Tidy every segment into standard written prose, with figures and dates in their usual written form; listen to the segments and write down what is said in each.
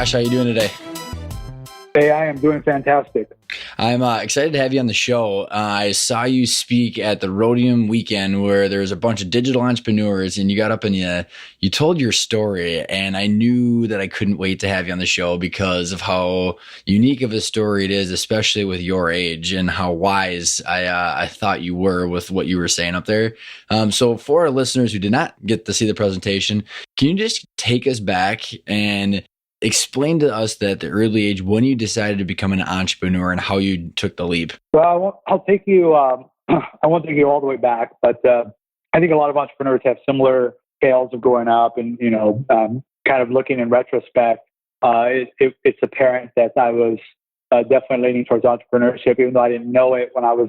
Josh, how you doing today? Hey, I am doing fantastic. I'm excited to have you on the show. I saw you speak at the Rhodium weekend where there was a bunch of digital entrepreneurs, and you got up and you told your story, and I knew that I couldn't wait to have you on the show because of how unique of a story it is, especially with your age and how wise I thought you were with what you were saying up there. So for our listeners who did not get to see the presentation, can you just take us back and explain to us that at the early age when you decided to become an entrepreneur and how you took the leap? Well, I'll take you. I won't take you all the way back, but I think a lot of entrepreneurs have similar tales of growing up, and kind of looking in retrospect, it's apparent that I was definitely leaning towards entrepreneurship, even though I didn't know it when I was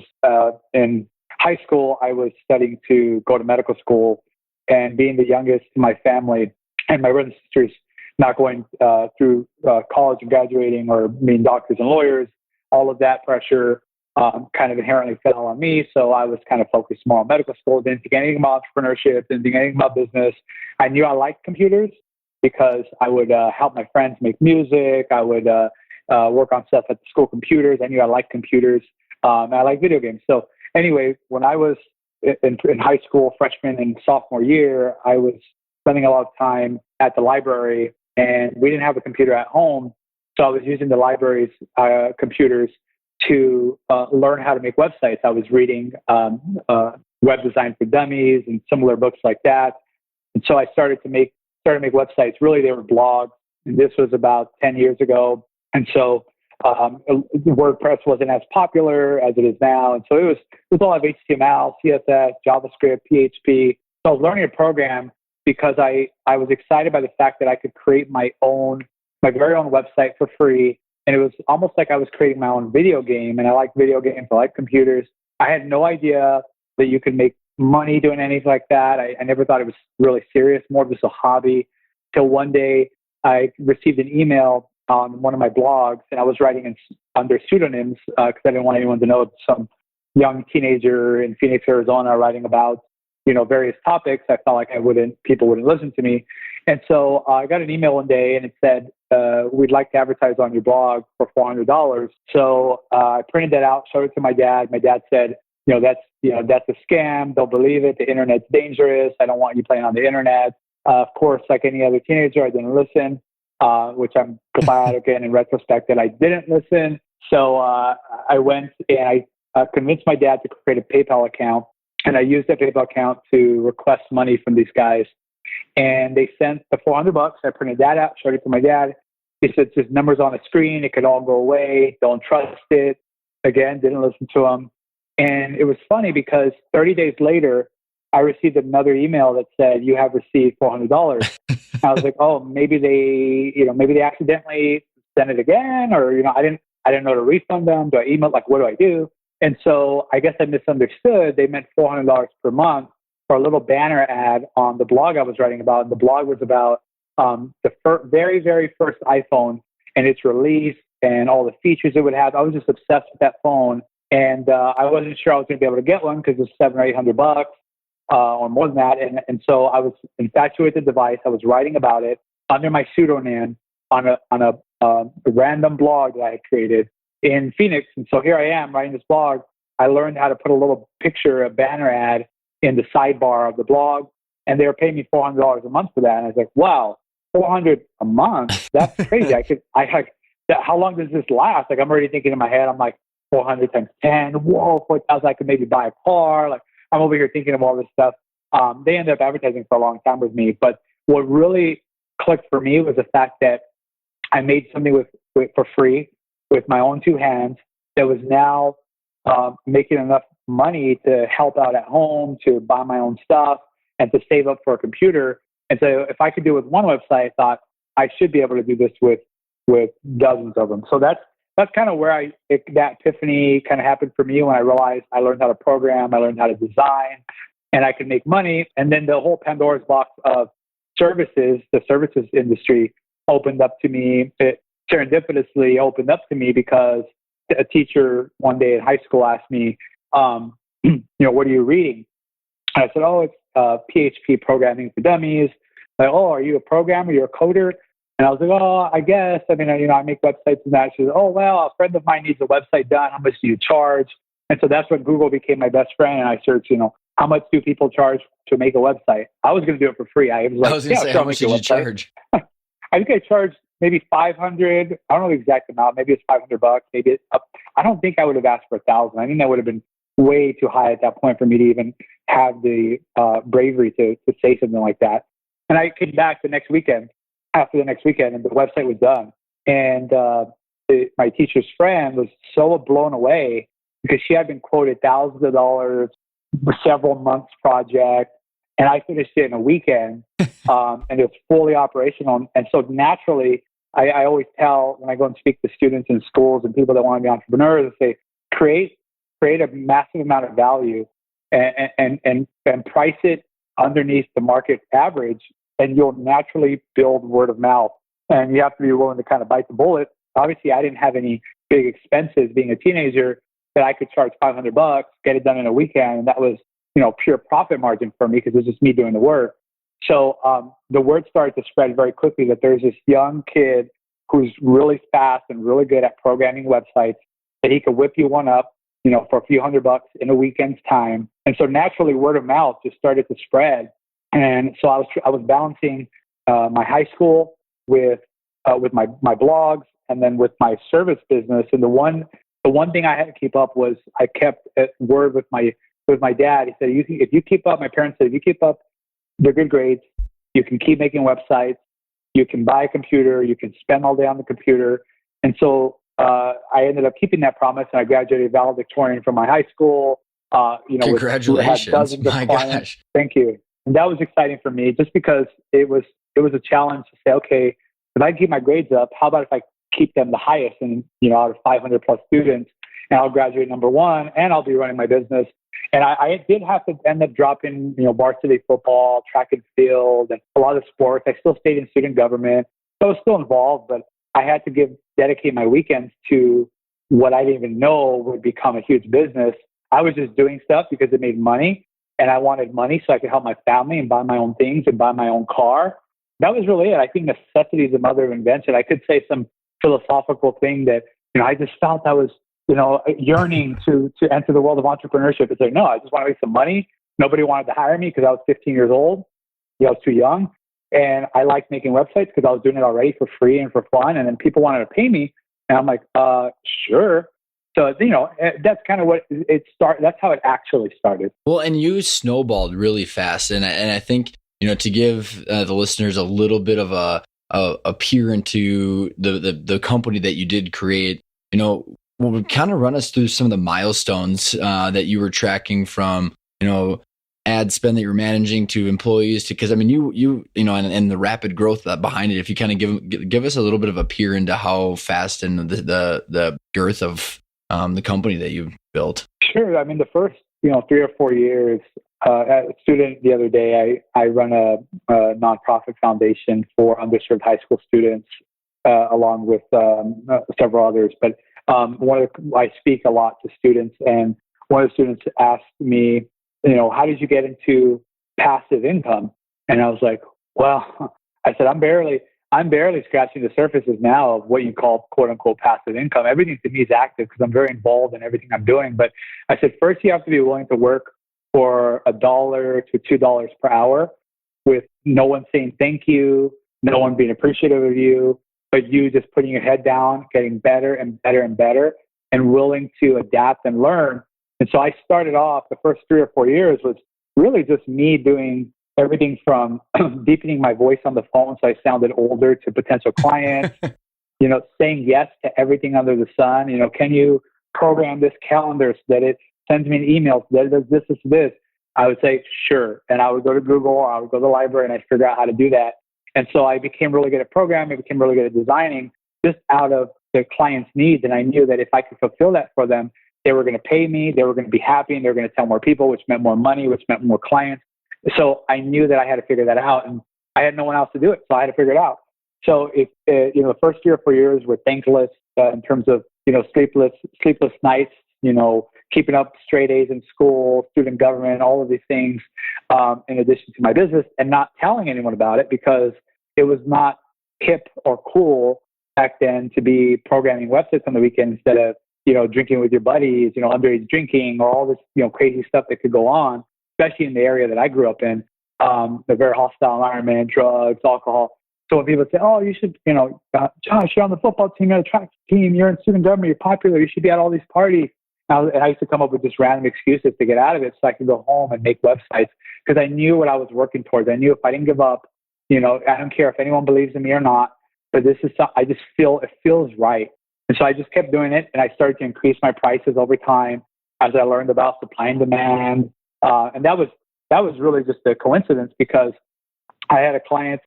in high school. I was studying to go to medical school, and being the youngest in my family, and my brothers and sisters not going through college and graduating or being doctors and lawyers, all of that pressure kind of inherently fell on me. So I was kind of focused more on medical school, didn't think anything about entrepreneurship, didn't think anything about business. I knew I liked computers because I would help my friends make music. I would work on stuff at the school computers. I knew I liked computers. And I liked video games. So anyway, when I was in high school, freshman and sophomore year, I was spending a lot of time at the library, and we didn't have a computer at home. So I was using the library's computers to learn how to make websites. I was reading Web Design for Dummies and similar books like that. And so I started to make websites. Really, they were blogs. And this was about 10 years ago. And so WordPress wasn't as popular as it is now. And so it was all of HTML, CSS, JavaScript, PHP. So I was learning a program because I was excited by the fact that I could create my very own website for free. And it was almost like I was creating my own video game. And I like video games. I like computers. I had no idea that you could make money doing anything like that. I never thought it was really serious, more of just a hobby. Till one day I received an email on one of my blogs, and I was writing under pseudonyms because I didn't want anyone to know some young teenager in Phoenix, Arizona, writing about various topics. I felt like people wouldn't listen to me. And so I got an email one day, and it said, we'd like to advertise on your blog for $400. So I printed that out, showed it to my dad. My dad said, that's a scam. Don't believe it. The internet's dangerous. I don't want you playing on the internet. Of course, like any other teenager, I didn't listen, which I'm glad again in retrospect that I didn't listen. So I went and I convinced my dad to create a PayPal account. And I used that PayPal account to request money from these guys. And they sent the $400. I printed that out, showed it to my dad. He said, "There's numbers on the screen. It could all go away. Don't trust it." Again, didn't listen to him. And it was funny because 30 days later, I received another email that said, "You have received $400." I was like, "Oh, maybe they accidentally sent it again, or I didn't know to refund them. Do I email? Like, what do I do?" And so I guess I misunderstood. They meant $400 per month for a little banner ad on the blog I was writing about. And the blog was about the very, very first iPhone and its release and all the features it would have. I was just obsessed with that phone. And I wasn't sure I was going to be able to get one because it was $700 or $800 or more than that. And so I was infatuated with the device. I was writing about it under my pseudonym on a random blog that I had created in Phoenix. And so here I am writing this blog. I learned how to put a little picture, a banner ad in the sidebar of the blog, and they were paying me $400 a month for that. And I was like, wow, $400 a month? That's crazy. How long does this last? Like, I'm already thinking in my head, I'm like, 400 times 10, whoa, 4,000, I could maybe buy a car. Like, I'm over here thinking of all this stuff. They ended up advertising for a long time with me. But what really clicked for me was the fact that I made something for free with my own two hands that was now making enough money to help out at home, to buy my own stuff, and to save up for a computer. And so if I could do it with one website, I thought I should be able to do this with dozens of them. So that's kind of where that epiphany kind of happened for me when I realized I learned how to program, I learned how to design, and I could make money. And then the whole Pandora's box of services, the services industry opened up to me. It serendipitously opened up to me because a teacher one day in high school asked me, what are you reading? And I said, oh, it's PHP programming for dummies. Like, oh, are you a programmer? You're a coder? And I was like, oh, I guess. I mean, I make websites and that. She said, oh, well, a friend of mine needs a website done. How much do you charge? And so that's when Google became my best friend. And I searched, how much do people charge to make a website? I was going to do it for free. I was like, I was going to say, how much did you charge? I think I charged maybe 500. I don't know the exact amount. Maybe it's $500. Maybe it's up. I don't think I would have asked for 1,000. I think that would have been way too high at that point for me to even have the bravery to say something like that. And I came back after the next weekend, and the website was done. And my teacher's friend was so blown away because she had been quoted thousands of dollars for several months project. And I finished it in a weekend, and it was fully operational. And so naturally, I always tell when I go and speak to students in schools and people that want to be entrepreneurs, I say, create a massive amount of value and price it underneath the market average, and you'll naturally build word of mouth. And you have to be willing to kind of bite the bullet. Obviously, I didn't have any big expenses being a teenager that I could charge $500, get it done in a weekend. And that was, pure profit margin for me because it was just me doing the work. So the word started to spread very quickly that there's this young kid who's really fast and really good at programming websites, that he could whip you one up, for a few $100 in a weekend's time. And so naturally, word of mouth just started to spread. And so I was balancing my high school with my blogs, and then with my service business. And the one thing I had to keep up was I kept at word with my dad. He said, if you keep up, my parents said, if you keep up the good grades, you can keep making websites, you can buy a computer, you can spend all day on the computer. And so I ended up keeping that promise, and I graduated valedictorian from my high school. Congratulations! My gosh, thank you. And that was exciting for me, just because it was a challenge to say, okay, if I keep my grades up, how about if I keep them the highest, and out of 500 plus students, and I'll graduate number one, and I'll be running my business. And I did have to end up dropping, varsity football, track and field, and a lot of sports. I still stayed in student government. So I was still involved, but I had to dedicate my weekends to what I didn't even know would become a huge business. I was just doing stuff because it made money, and I wanted money so I could help my family and buy my own things and buy my own car. That was really it. I think necessity is the mother of invention. I could say some philosophical thing that, I just felt I was, yearning to enter the world of entrepreneurship. It's like, no, I just want to make some money. Nobody wanted to hire me because I was 15 years old. I was too young. And I liked making websites because I was doing it already for free and for fun. And then people wanted to pay me. And I'm like, sure. So, that's kind of what it started. That's how it actually started. Well, and you snowballed really fast. And I think, to give the listeners a little bit of a peer into the company that you did create, kind of run us through some of the milestones that you were tracking from, ad spend that you're managing to employees to, because I mean, and the rapid growth behind it. If you kind of give us a little bit of a peer into how fast and the girth of the company that you built. Sure. I mean, the first 3 or 4 years, as a student the other day, I run a nonprofit foundation for underserved high school students, along with several others. But I speak a lot to students, and one of the students asked me, how did you get into passive income? And I was like, well, I said, I'm barely scratching the surfaces now of what you call quote unquote passive income. Everything to me is active because I'm very involved in everything I'm doing. But I said, first you have to be willing to work for $1 to $2 per hour with no one saying thank you, no one being appreciative of you, but you just putting your head down, getting better and better and better, and willing to adapt and learn. And so I started off, the first 3 or 4 years was really just me doing everything from deepening my voice on the phone so I sounded older to potential clients, saying yes to everything under the sun. Can you program this calendar so that it sends me an email that does this? I would say, sure. And I would go to Google, or I would go to the library, and I'd figure out how to do that. And so I became really good at programming, I became really good at designing just out of the client's needs. And I knew that if I could fulfill that for them, they were going to pay me, they were going to be happy, and they were going to tell more people, which meant more money, which meant more clients. So I knew that I had to figure that out, and I had no one else to do it. So I had to figure it out. So if, the first 3 or 4 years were thankless in terms of, sleepless nights, keeping up straight A's in school, student government, all of these things, in addition to my business, and not telling anyone about it because it was not hip or cool back then to be programming websites on the weekend instead of, drinking with your buddies, underage drinking or all this, crazy stuff that could go on, especially in the area that I grew up in, the very hostile environment, drugs, alcohol. So when people say, oh, you should, Josh, you're on the football team, you're on the track team, you're in student government, you're popular, you should be at all these parties. And I used to come up with just random excuses to get out of it so I could go home and make websites because I knew what I was working towards. I knew if I didn't give up, I don't care if anyone believes in me or not, but this is something I just feel it feels right. And so I just kept doing it, and I started to increase my prices over time as I learned about supply and demand. And that was really just a coincidence because I had a client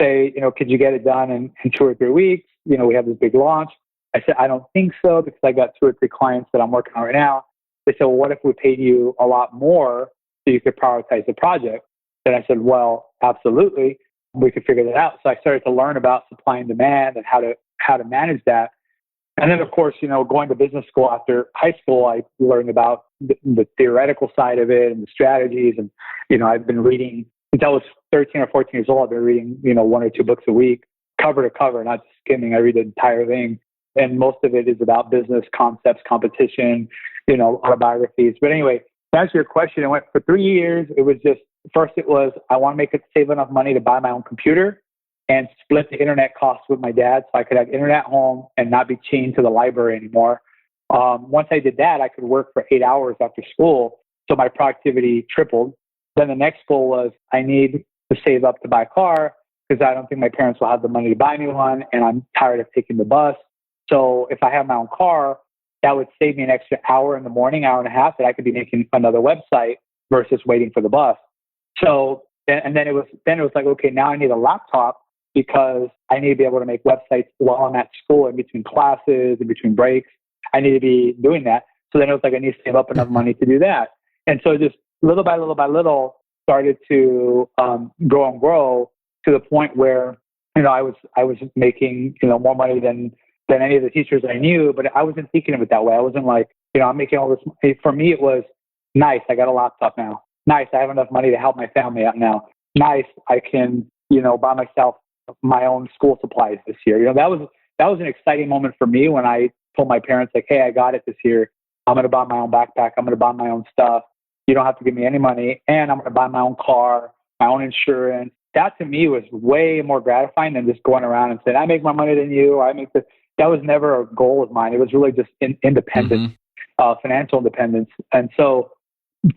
say, could you get it done in 2 or 3 weeks? We have this big launch. I said, I don't think so because I got 2 or 3 clients that I'm working on right now. They said, well, what if we paid you a lot more so you could prioritize the project? Then I said, well, absolutely. We could figure that out. So I started to learn about supply and demand and how to manage that. And then, of course, going to business school after high school, I learned about the theoretical side of it and the strategies. And, I've been reading since I was 13 or 14 years old. I've been reading, 1 or 2 books a week, cover to cover, not just skimming. I read the entire thing. And most of it is about business concepts, competition, autobiographies. But anyway, to answer your question, it went for 3 years. It was just, first it was, I want to save enough money to buy my own computer and split the internet costs with my dad so I could have internet home and not be chained to the library anymore. Once I did that, I could work for 8 hours after school. So my productivity tripled. Then the next goal was I need to save up to buy a car because I don't think my parents will have the money to buy me one. And I'm tired of taking the bus. So if I have my own car, that would save me an extra hour in the morning, hour and a half that I could be making another website versus waiting for the bus. So, and then it was like, okay, now I need a laptop because I need to be able to make websites while I'm at school in between classes, in between breaks. I need to be doing that. So then it was like, I need to save up enough money to do that. And so just little by little started to grow and grow to the point where, I was making, more money than any of the teachers I knew, but I wasn't thinking of it that way. I wasn't like, I'm making all this money. For me, it was nice. I got a laptop now. Nice. I have enough money to help my family out now. Nice. I can, buy myself my own school supplies this year. That was an exciting moment for me when I told my parents, like, hey, I got it this year. I'm going to buy my own backpack. I'm going to buy my own stuff. You don't have to give me any money. And I'm going to buy my own car, my own insurance. That to me was way more gratifying than just going around and saying, I make more money than you. Or I make this. That was never a goal of mine. It was really just independence, financial independence. And so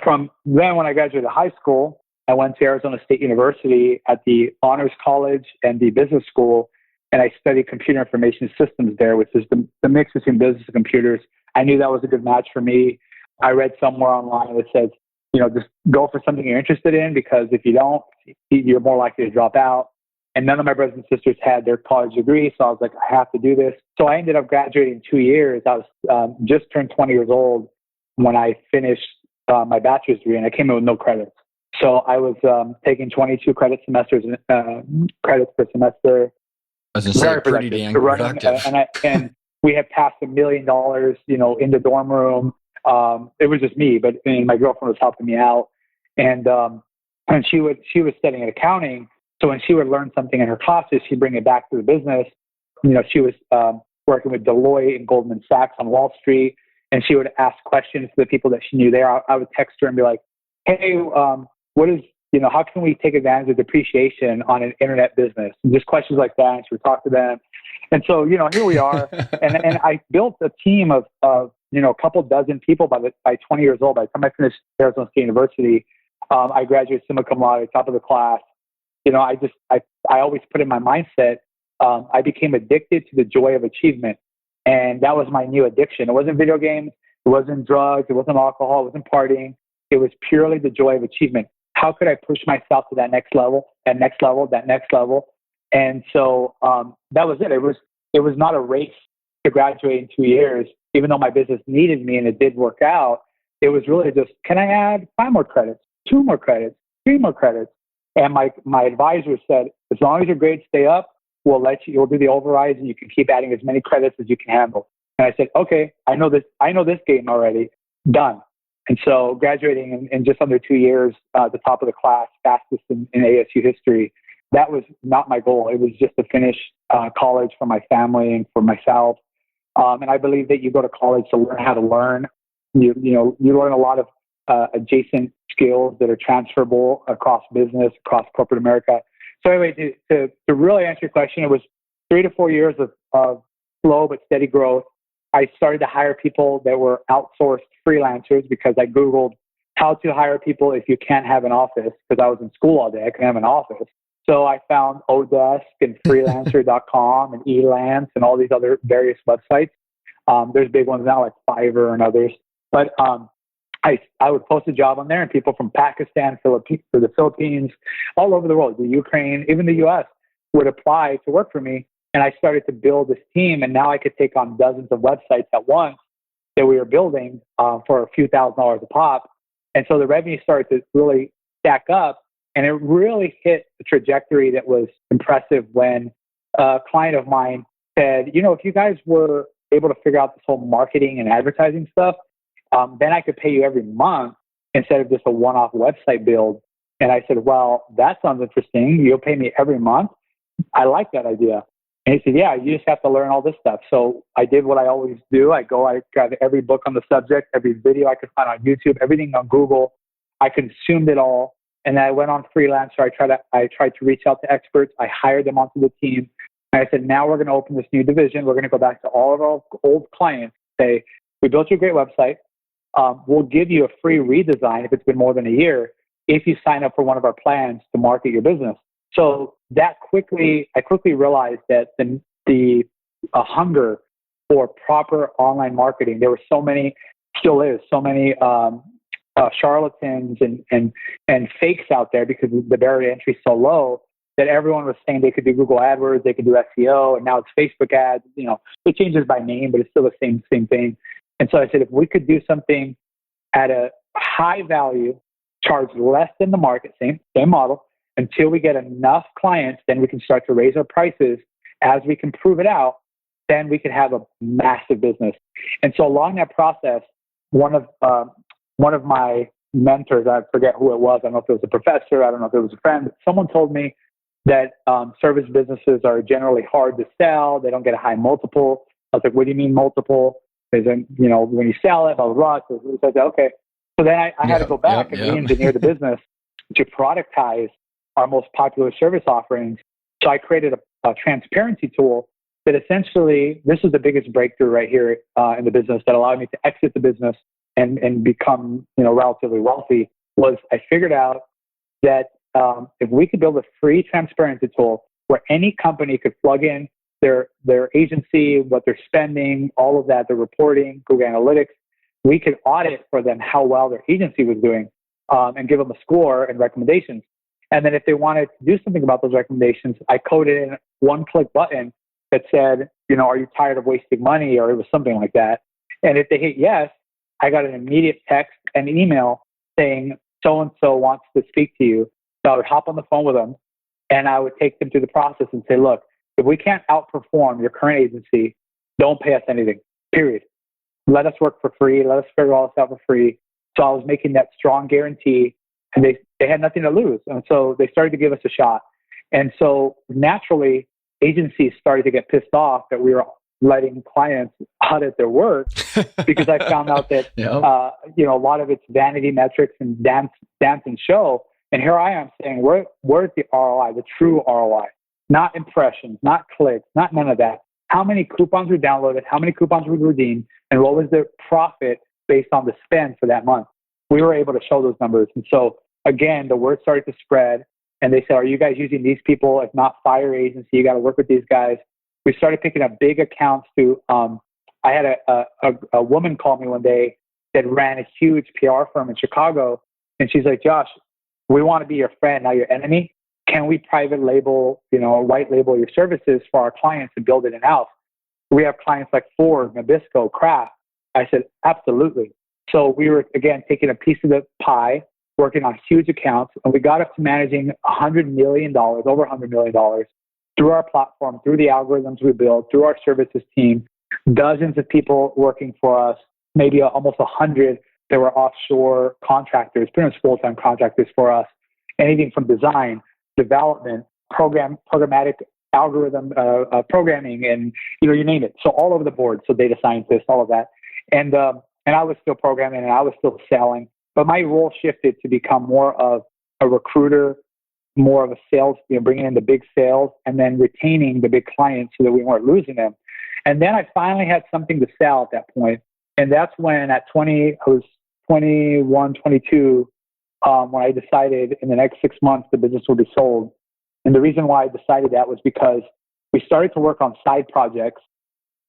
from then when I graduated high school, I went to Arizona State University at the Honors College and the Business School, and I studied computer information systems there, which is the mix between business and computers. I knew that was a good match for me. I read somewhere online that says, just go for something you're interested in because if you don't, you're more likely to drop out. And none of my brothers and sisters had their college degree, so I was like, I have to do this. So I ended up graduating in 2 years. I was just turned 20 years old when I finished my bachelor's degree, and I came in with no credits. So I was taking 22 credits per semester. I was going to say, pretty dang productive. And we had passed $1 million, in the dorm room. It was just me, but my girlfriend was helping me out. And she was studying accounting. So when she would learn something in her classes, she'd bring it back to the business. She was working with Deloitte and Goldman Sachs on Wall Street. And she would ask questions to the people that she knew there. I would text her and be like, hey, what is, how can we take advantage of depreciation on an internet business? And just questions like that. And she would talk to them. And so, here we are. and I built a team of a couple dozen people by 20 years old. By the time I finished Arizona State University, I graduated summa cum laude, top of the class. I always put in my mindset, I became addicted to the joy of achievement. And that was my new addiction. It wasn't video games. It wasn't drugs. It wasn't alcohol. It wasn't partying. It was purely the joy of achievement. How could I push myself to that next level, that next level, that next level? And so that was it. It was not a race to graduate in 2 years, even though my business needed me and it did work out. It was really just, can I add 5 more credits, 2 more credits, 3 more credits? And my advisor said, as long as your grades stay up, we'll do the overrides and you can keep adding as many credits as you can handle. And I said, okay, I know this game already, done. And so graduating in just under 2 years, the top of the class, fastest in ASU history, that was not my goal. It was just to finish college for my family and for myself. And I believe that you go to college to learn how to learn. You learn a lot of adjacent skills that are transferable across business, across corporate America. So anyway, to really answer your question, it was 3 to 4 years of slow but steady growth. I started to hire people that were outsourced freelancers because I Googled how to hire people if you can't have an office, because I was in school all day. I couldn't have an office. So I found Odesk and freelancer.com and Elance and all these other various websites. There's big ones now like Fiverr and others. But I would post a job on there, and people from Pakistan, the Philippines, all over the world, the Ukraine, even the US, would apply to work for me. And I started to build this team, and now I could take on dozens of websites at once that we were building for a few $1,000s a pop. And so the revenue started to really stack up, and it really hit the trajectory that was impressive when a client of mine said, if you guys were able to figure out this whole marketing and advertising stuff, then I could pay you every month instead of just a one-off website build. And I said, well, that sounds interesting. You'll pay me every month. I like that idea. And he said, yeah, you just have to learn all this stuff. So I did what I always do. I got every book on the subject, every video I could find on YouTube, everything on Google. I consumed it all. And then I went on Freelancer. I tried to reach out to experts. I hired them onto the team. And I said, now we're going to open this new division. We're going to go back to all of our old clients and say, we built you a great website. We'll give you a free redesign if it's been more than a year if you sign up for one of our plans to market your business. So I quickly realized that the hunger for proper online marketing, there were so many, still is, so many charlatans and fakes out there because the barrier to entry is so low that everyone was saying they could do Google AdWords, they could do SEO, and now it's Facebook ads. It changes by name, but it's still the same thing. And so I said, if we could do something at a high value, charge less than the market, same model, until we get enough clients, then we can start to raise our prices. As we can prove it out, then we can have a massive business. And so along that process, one of my mentors, I forget who it was, I don't know if it was a professor, I don't know if it was a friend, but someone told me that service businesses are generally hard to sell. They don't get a high multiple. I was like, what do you mean multiple? Because when you sell it, blah, blah, blah. So I said, okay. So then I had to go back and re-engineer the business to productize our most popular service offerings. So I created a transparency tool that essentially, this is the biggest breakthrough right here in the business that allowed me to exit the business and become relatively wealthy. Was I figured out that if we could build a free transparency tool where any company could plug in their agency, what they're spending, all of that, the reporting, Google Analytics, we could audit for them how well their agency was doing and give them a score and recommendations. And then if they wanted to do something about those recommendations, I coded in a one-click button that said, are you tired of wasting money? Or it was something like that. And if they hit yes, I got an immediate text and email saying, so-and-so wants to speak to you. So I would hop on the phone with them and I would take them through the process and say, look, if we can't outperform your current agency, don't pay us anything, period. Let us work for free. Let us figure all this out for free. So I was making that strong guarantee, and they had nothing to lose. And so they started to give us a shot. And so naturally, agencies started to get pissed off that we were letting clients audit their work because I found out that, a lot of it's vanity metrics and dance and show. And here I am saying, where's the ROI, the true ROI? Not impressions, not clicks, not none of that. How many coupons were downloaded? How many coupons were redeemed? And what was the profit based on the spend for that month? We were able to show those numbers. And so, again, the word started to spread. And they said, are you guys using these people? If not, fire agency. You got to work with these guys. We started picking up big accounts to, I had a woman call me one day that ran a huge PR firm in Chicago. And she's like, Josh, we want to be your friend, not your enemy. Can we private label, white label your services for our clients and build it in-house? We have clients like Ford, Nabisco, Kraft. I said, absolutely. So we were, again, taking a piece of the pie, working on huge accounts, and we got up to managing $100 million, over $100 million through our platform, through the algorithms we build, through our services team, dozens of people working for us, maybe almost 100 that were offshore contractors, pretty much full-time contractors for us, anything from design, development, programmatic algorithm programming, and you name it. So all over the board. So data scientists, all of that, and I was still programming and I was still selling, but my role shifted to become more of a recruiter, more of a sales, bringing in the big sales and then retaining the big clients so that we weren't losing them. And then I finally had something to sell at that point. And that's when at 20, I was 21, 22, when I decided in the next 6 months the business would be sold. And the reason why I decided that was because we started to work on side projects,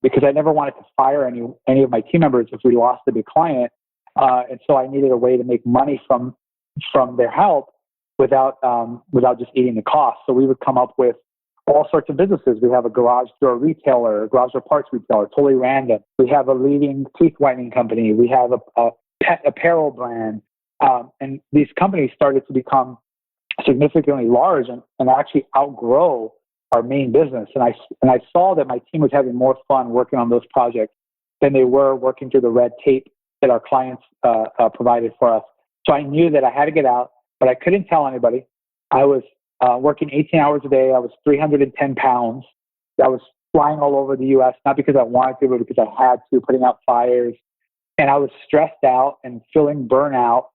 because I never wanted to fire any of my team members if we lost a big client. And so I needed a way to make money from their help without just eating the cost. So we would come up with all sorts of businesses. We have a garage door retailer, a garage door parts retailer, totally random. We have a leading teeth whitening company. We have a pet apparel brand. And these companies started to become significantly large and actually outgrow our main business. And I saw that my team was having more fun working on those projects than they were working through the red tape that our clients provided for us. So I knew that I had to get out, but I couldn't tell anybody. I was working 18 hours a day. I was 310 pounds. I was flying all over the U.S., not because I wanted to, but because I had to, putting out fires. And I was stressed out and feeling burnout,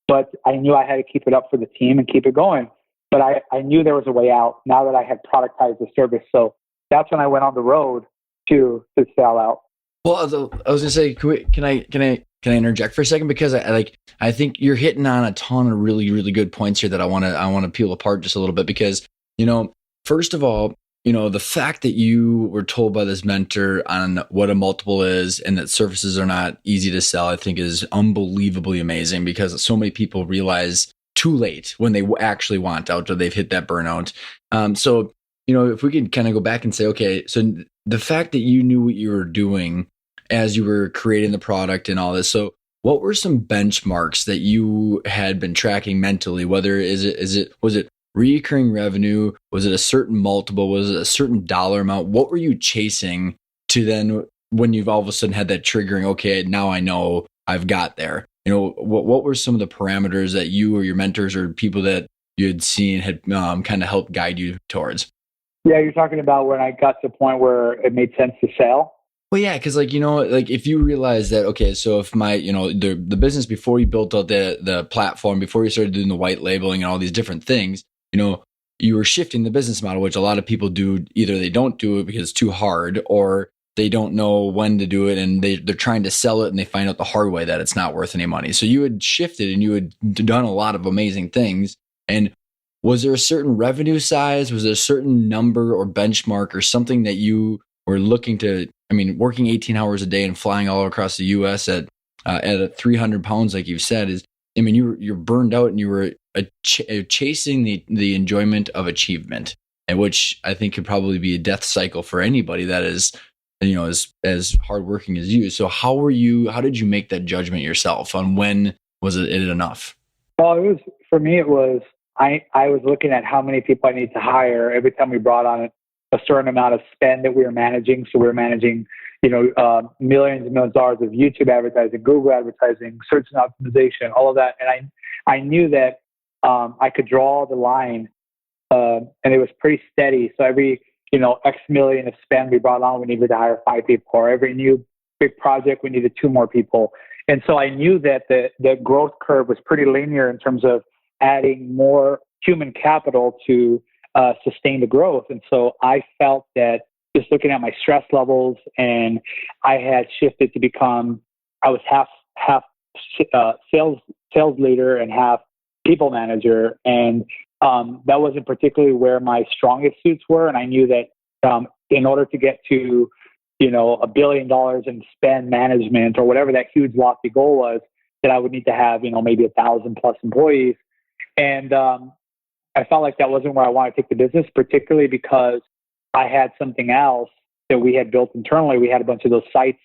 but I knew I had to keep it up for the team and keep it going. But I knew there was a way out now that I had productized the service. So that's when I went on the road to sell out. Well, I was gonna say, can I interject for a second, because I think you're hitting on a ton of really, really good points here that I want to peel apart just a little bit, because first of all, the fact that you were told by this mentor on what a multiple is and that services are not easy to sell, I think is unbelievably amazing, because so many people realize too late when they actually want out or they've hit that burnout. So if we could kind of go back and say, okay, so the fact that you knew what you were doing as you were creating the product and all this. So what were some benchmarks that you had been tracking mentally? Whether was it recurring revenue? Was it a certain multiple? Was it a certain dollar amount? What were you chasing to then, when you've all of a sudden had that triggering, okay, now I know I've got there? What were some of the parameters that you or your mentors or people that you had seen had kind of helped guide you towards? Yeah, you're talking about when I got to the point where it made sense to sell. Well, yeah, because if you realize that, okay, so if my, the business before you built out the platform, before you started doing the white labeling and all these different things, you were shifting the business model, which a lot of people do. Either they don't do it because it's too hard, or they don't know when to do it, and they're trying to sell it and they find out the hard way that it's not worth any money. So you had shifted and you had done a lot of amazing things. And was there a certain revenue size? Was there a certain number or benchmark or something that you were looking to? I mean, working 18 hours a day and flying all across the U.S. at 300 pounds, like you've said, you're burned out and you were chasing the enjoyment of achievement, and which I think could probably be a death cycle for anybody that is, as hardworking as you. So how did you make that judgment yourself on when was it enough? Well, for me, it was, I was looking at how many people I need to hire every time we brought on a certain amount of spend that we were managing. So we were managing, millions and millions of dollars of YouTube advertising, Google advertising, search and optimization, all of that. And I knew that I could draw the line, and it was pretty steady. So every, X million of spend we brought on, we needed to hire 5 people. Or every new big project, we needed 2 more people. And so I knew that the growth curve was pretty linear in terms of adding more human capital to sustain the growth. And so I felt that just looking at my stress levels, and I had shifted to become, I was half sales leader and half people manager. And that wasn't particularly where my strongest suits were. And I knew that in order to get to, $1 billion in spend management or whatever that huge lofty goal was, that I would need to have, maybe 1,000 plus employees. And I felt like that wasn't where I wanted to take the business, particularly because I had something else that we had built internally. We had a bunch of those sites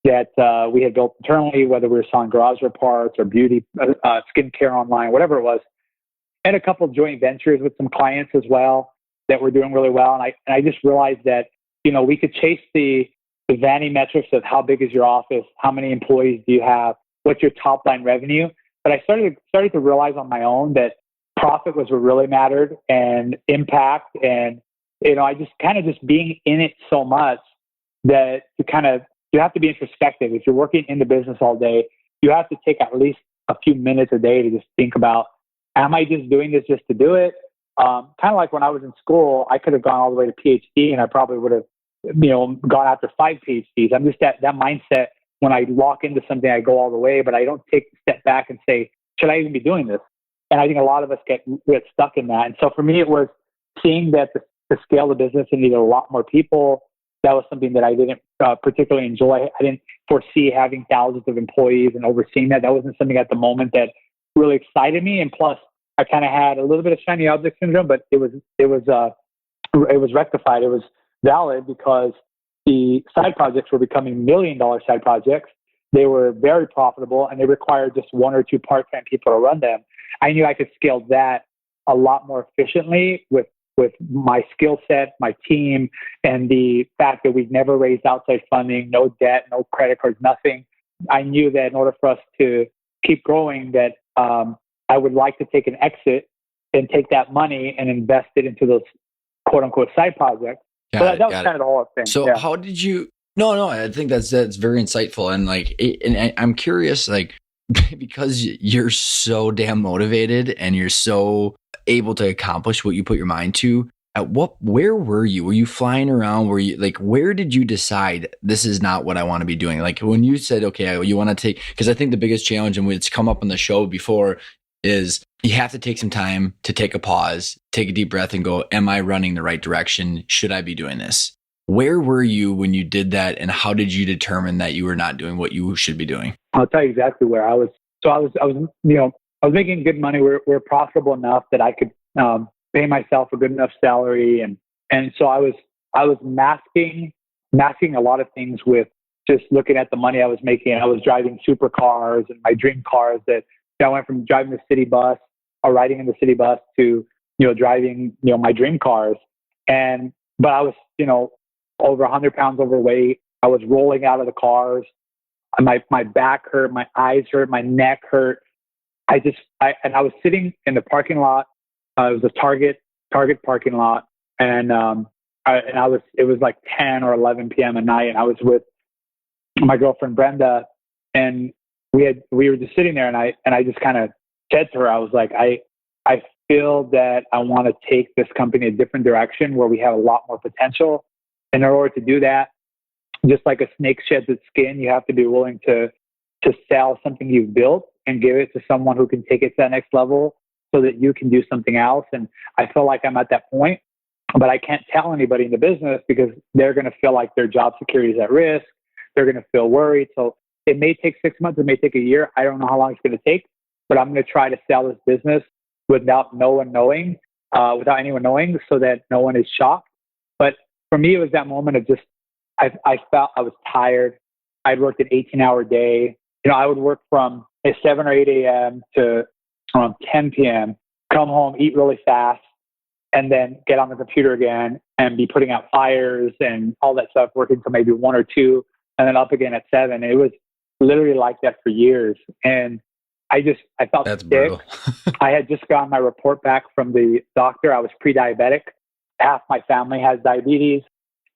that we had built internally, whether we were selling garage door parts or beauty, skincare online, whatever it was, and a couple of joint ventures with some clients as well that were doing really well. And I just realized that, we could chase the vanity metrics of how big is your office, how many employees do you have, what's your top line revenue. But I started to realize on my own that profit was what really mattered, and impact. And, I just kind of just being in it so much that you have to be introspective. If you're working in the business all day, you have to take at least a few minutes a day to just think about, am I just doing this just to do it? Kind of like when I was in school, I could have gone all the way to PhD and I probably would have, gone after 5 PhDs. I'm just that mindset. When I lock into something, I go all the way, but I don't take a step back and say, should I even be doing this? And I think a lot of us get stuck in that. And so for me, it was seeing that the scale of the business and needed a lot more people. That was something that I didn't particularly enjoy. I didn't foresee having thousands of employees and overseeing that. That wasn't something at the moment that really excited me. And plus, I kind of had a little bit of shiny object syndrome, but it was rectified. It was valid because the side projects were becoming $1 million side projects. They were very profitable, and they required just 1 or 2 part-time people to run them. I knew I could scale that a lot more efficiently with my skill set, my team, and the fact that we've never raised outside funding, no debt, no credit cards, nothing. I knew that in order for us to keep growing, that I would like to take an exit and take that money and invest it into those quote unquote side projects. So that was kind of the whole thing. So how did you? No, I think that's very insightful, and I'm curious, like, because you're so damn motivated and you're so able to accomplish what you put your mind to. Where were you? Were you flying around? Were you like, where did you decide this is not what I want to be doing? Like when you said, okay, you want to take, because I think the biggest challenge, and it's come up on the show before, is you have to take some time to take a pause, take a deep breath and go, am I running the right direction? Should I be doing this? Where were you when you did that? And how did you determine that you were not doing what you should be doing? I'll tell you exactly where I was. So I was making good money. We're profitable enough that I could pay myself a good enough salary. And so I was masking a lot of things with just looking at the money I was making. I was driving supercars and my dream cars that I went from driving the city bus or riding in the city bus to, driving, my dream cars. But I was, over 100 pounds overweight. I was rolling out of the cars. My back hurt, my eyes hurt, my neck hurt. I was sitting in the parking lot. It was a Target parking lot. It was like 10 or 11 p.m. at night. And I was with my girlfriend, Brenda, and we were just sitting there, and I just kind of said to her, I was like, I feel that I want to take this company a different direction where we have a lot more potential. And in order to do that, just like a snake sheds its skin, you have to be willing to sell something you've built and give it to someone who can take it to that next level so that you can do something else. And I feel like I'm at that point, but I can't tell anybody in the business because they're going to feel like their job security is at risk. They're going to feel worried. So it may take 6 months. It may take a year. I don't know how long it's going to take, but I'm going to try to sell this business without anyone knowing, so that no one is shocked. But for me, it was that moment of just, I felt I was tired. I'd worked an 18-hour day. I would work from 7 or 8 a.m. to around 10 p.m., come home, eat really fast, and then get on the computer again and be putting out fires and all that stuff, working till maybe 1 or 2, and then up again at 7. It was literally like that for years. And I felt That's sick. brutal. I had just gotten my report back from the doctor. I was pre-diabetic. Half my family has diabetes.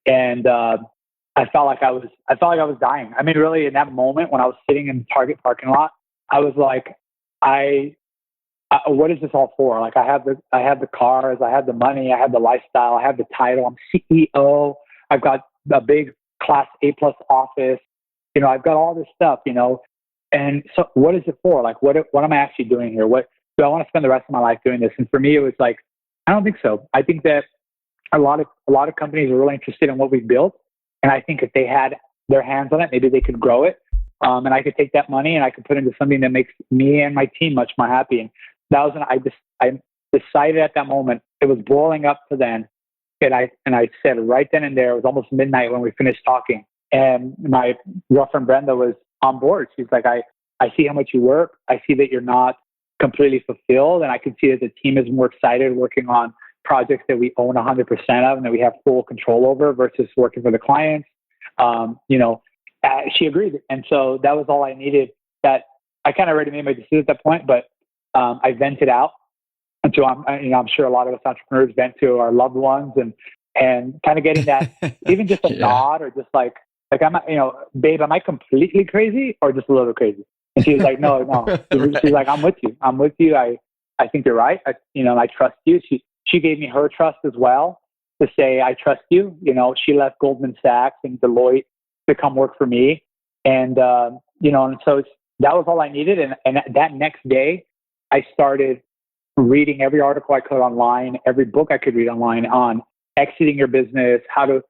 And I felt like I was dying. I mean, really, in that moment when I was sitting in the Target parking lot, I was like, what is this all for? Like, I have the cars, I have the money, I have the lifestyle, I have the title. I'm CEO. I've got a big Class A+ office. I've got all this stuff. And so, what is it for? Like, what am I actually doing here? What do I want to spend the rest of my life doing this? And for me, it was like, I don't think so. I think that a lot of companies are really interested in what we've built. And I think if they had their hands on it, maybe they could grow it. And I could take that money and I could put into something that makes me and my team much more happy. And that was I decided at that moment. It was boiling up to then. And I said right then and there, it was almost midnight when we finished talking. And my girlfriend Brenda was on board. She's like, I see how much you work. I see that you're not completely fulfilled. And I can see that the team is more excited working on projects that we own 100% of and that we have full control over versus working for the clients. She agreed. And so that was all I needed. That I kind of already made my decision at that point, but I vented out And so I'm sure a lot of us entrepreneurs vent to our loved ones, and kind of getting that, even just a nod, or just like, I'm, babe, am I completely crazy or just a little crazy? And she's like, no. Right. She's like, I'm with you. I think you're right. I trust you. She gave me her trust as well, to say, I trust you. She left Goldman Sachs and Deloitte to come work for me. And, and so that was all I needed. And that next day I started reading every article I could online, every book I could read online on exiting your business, how to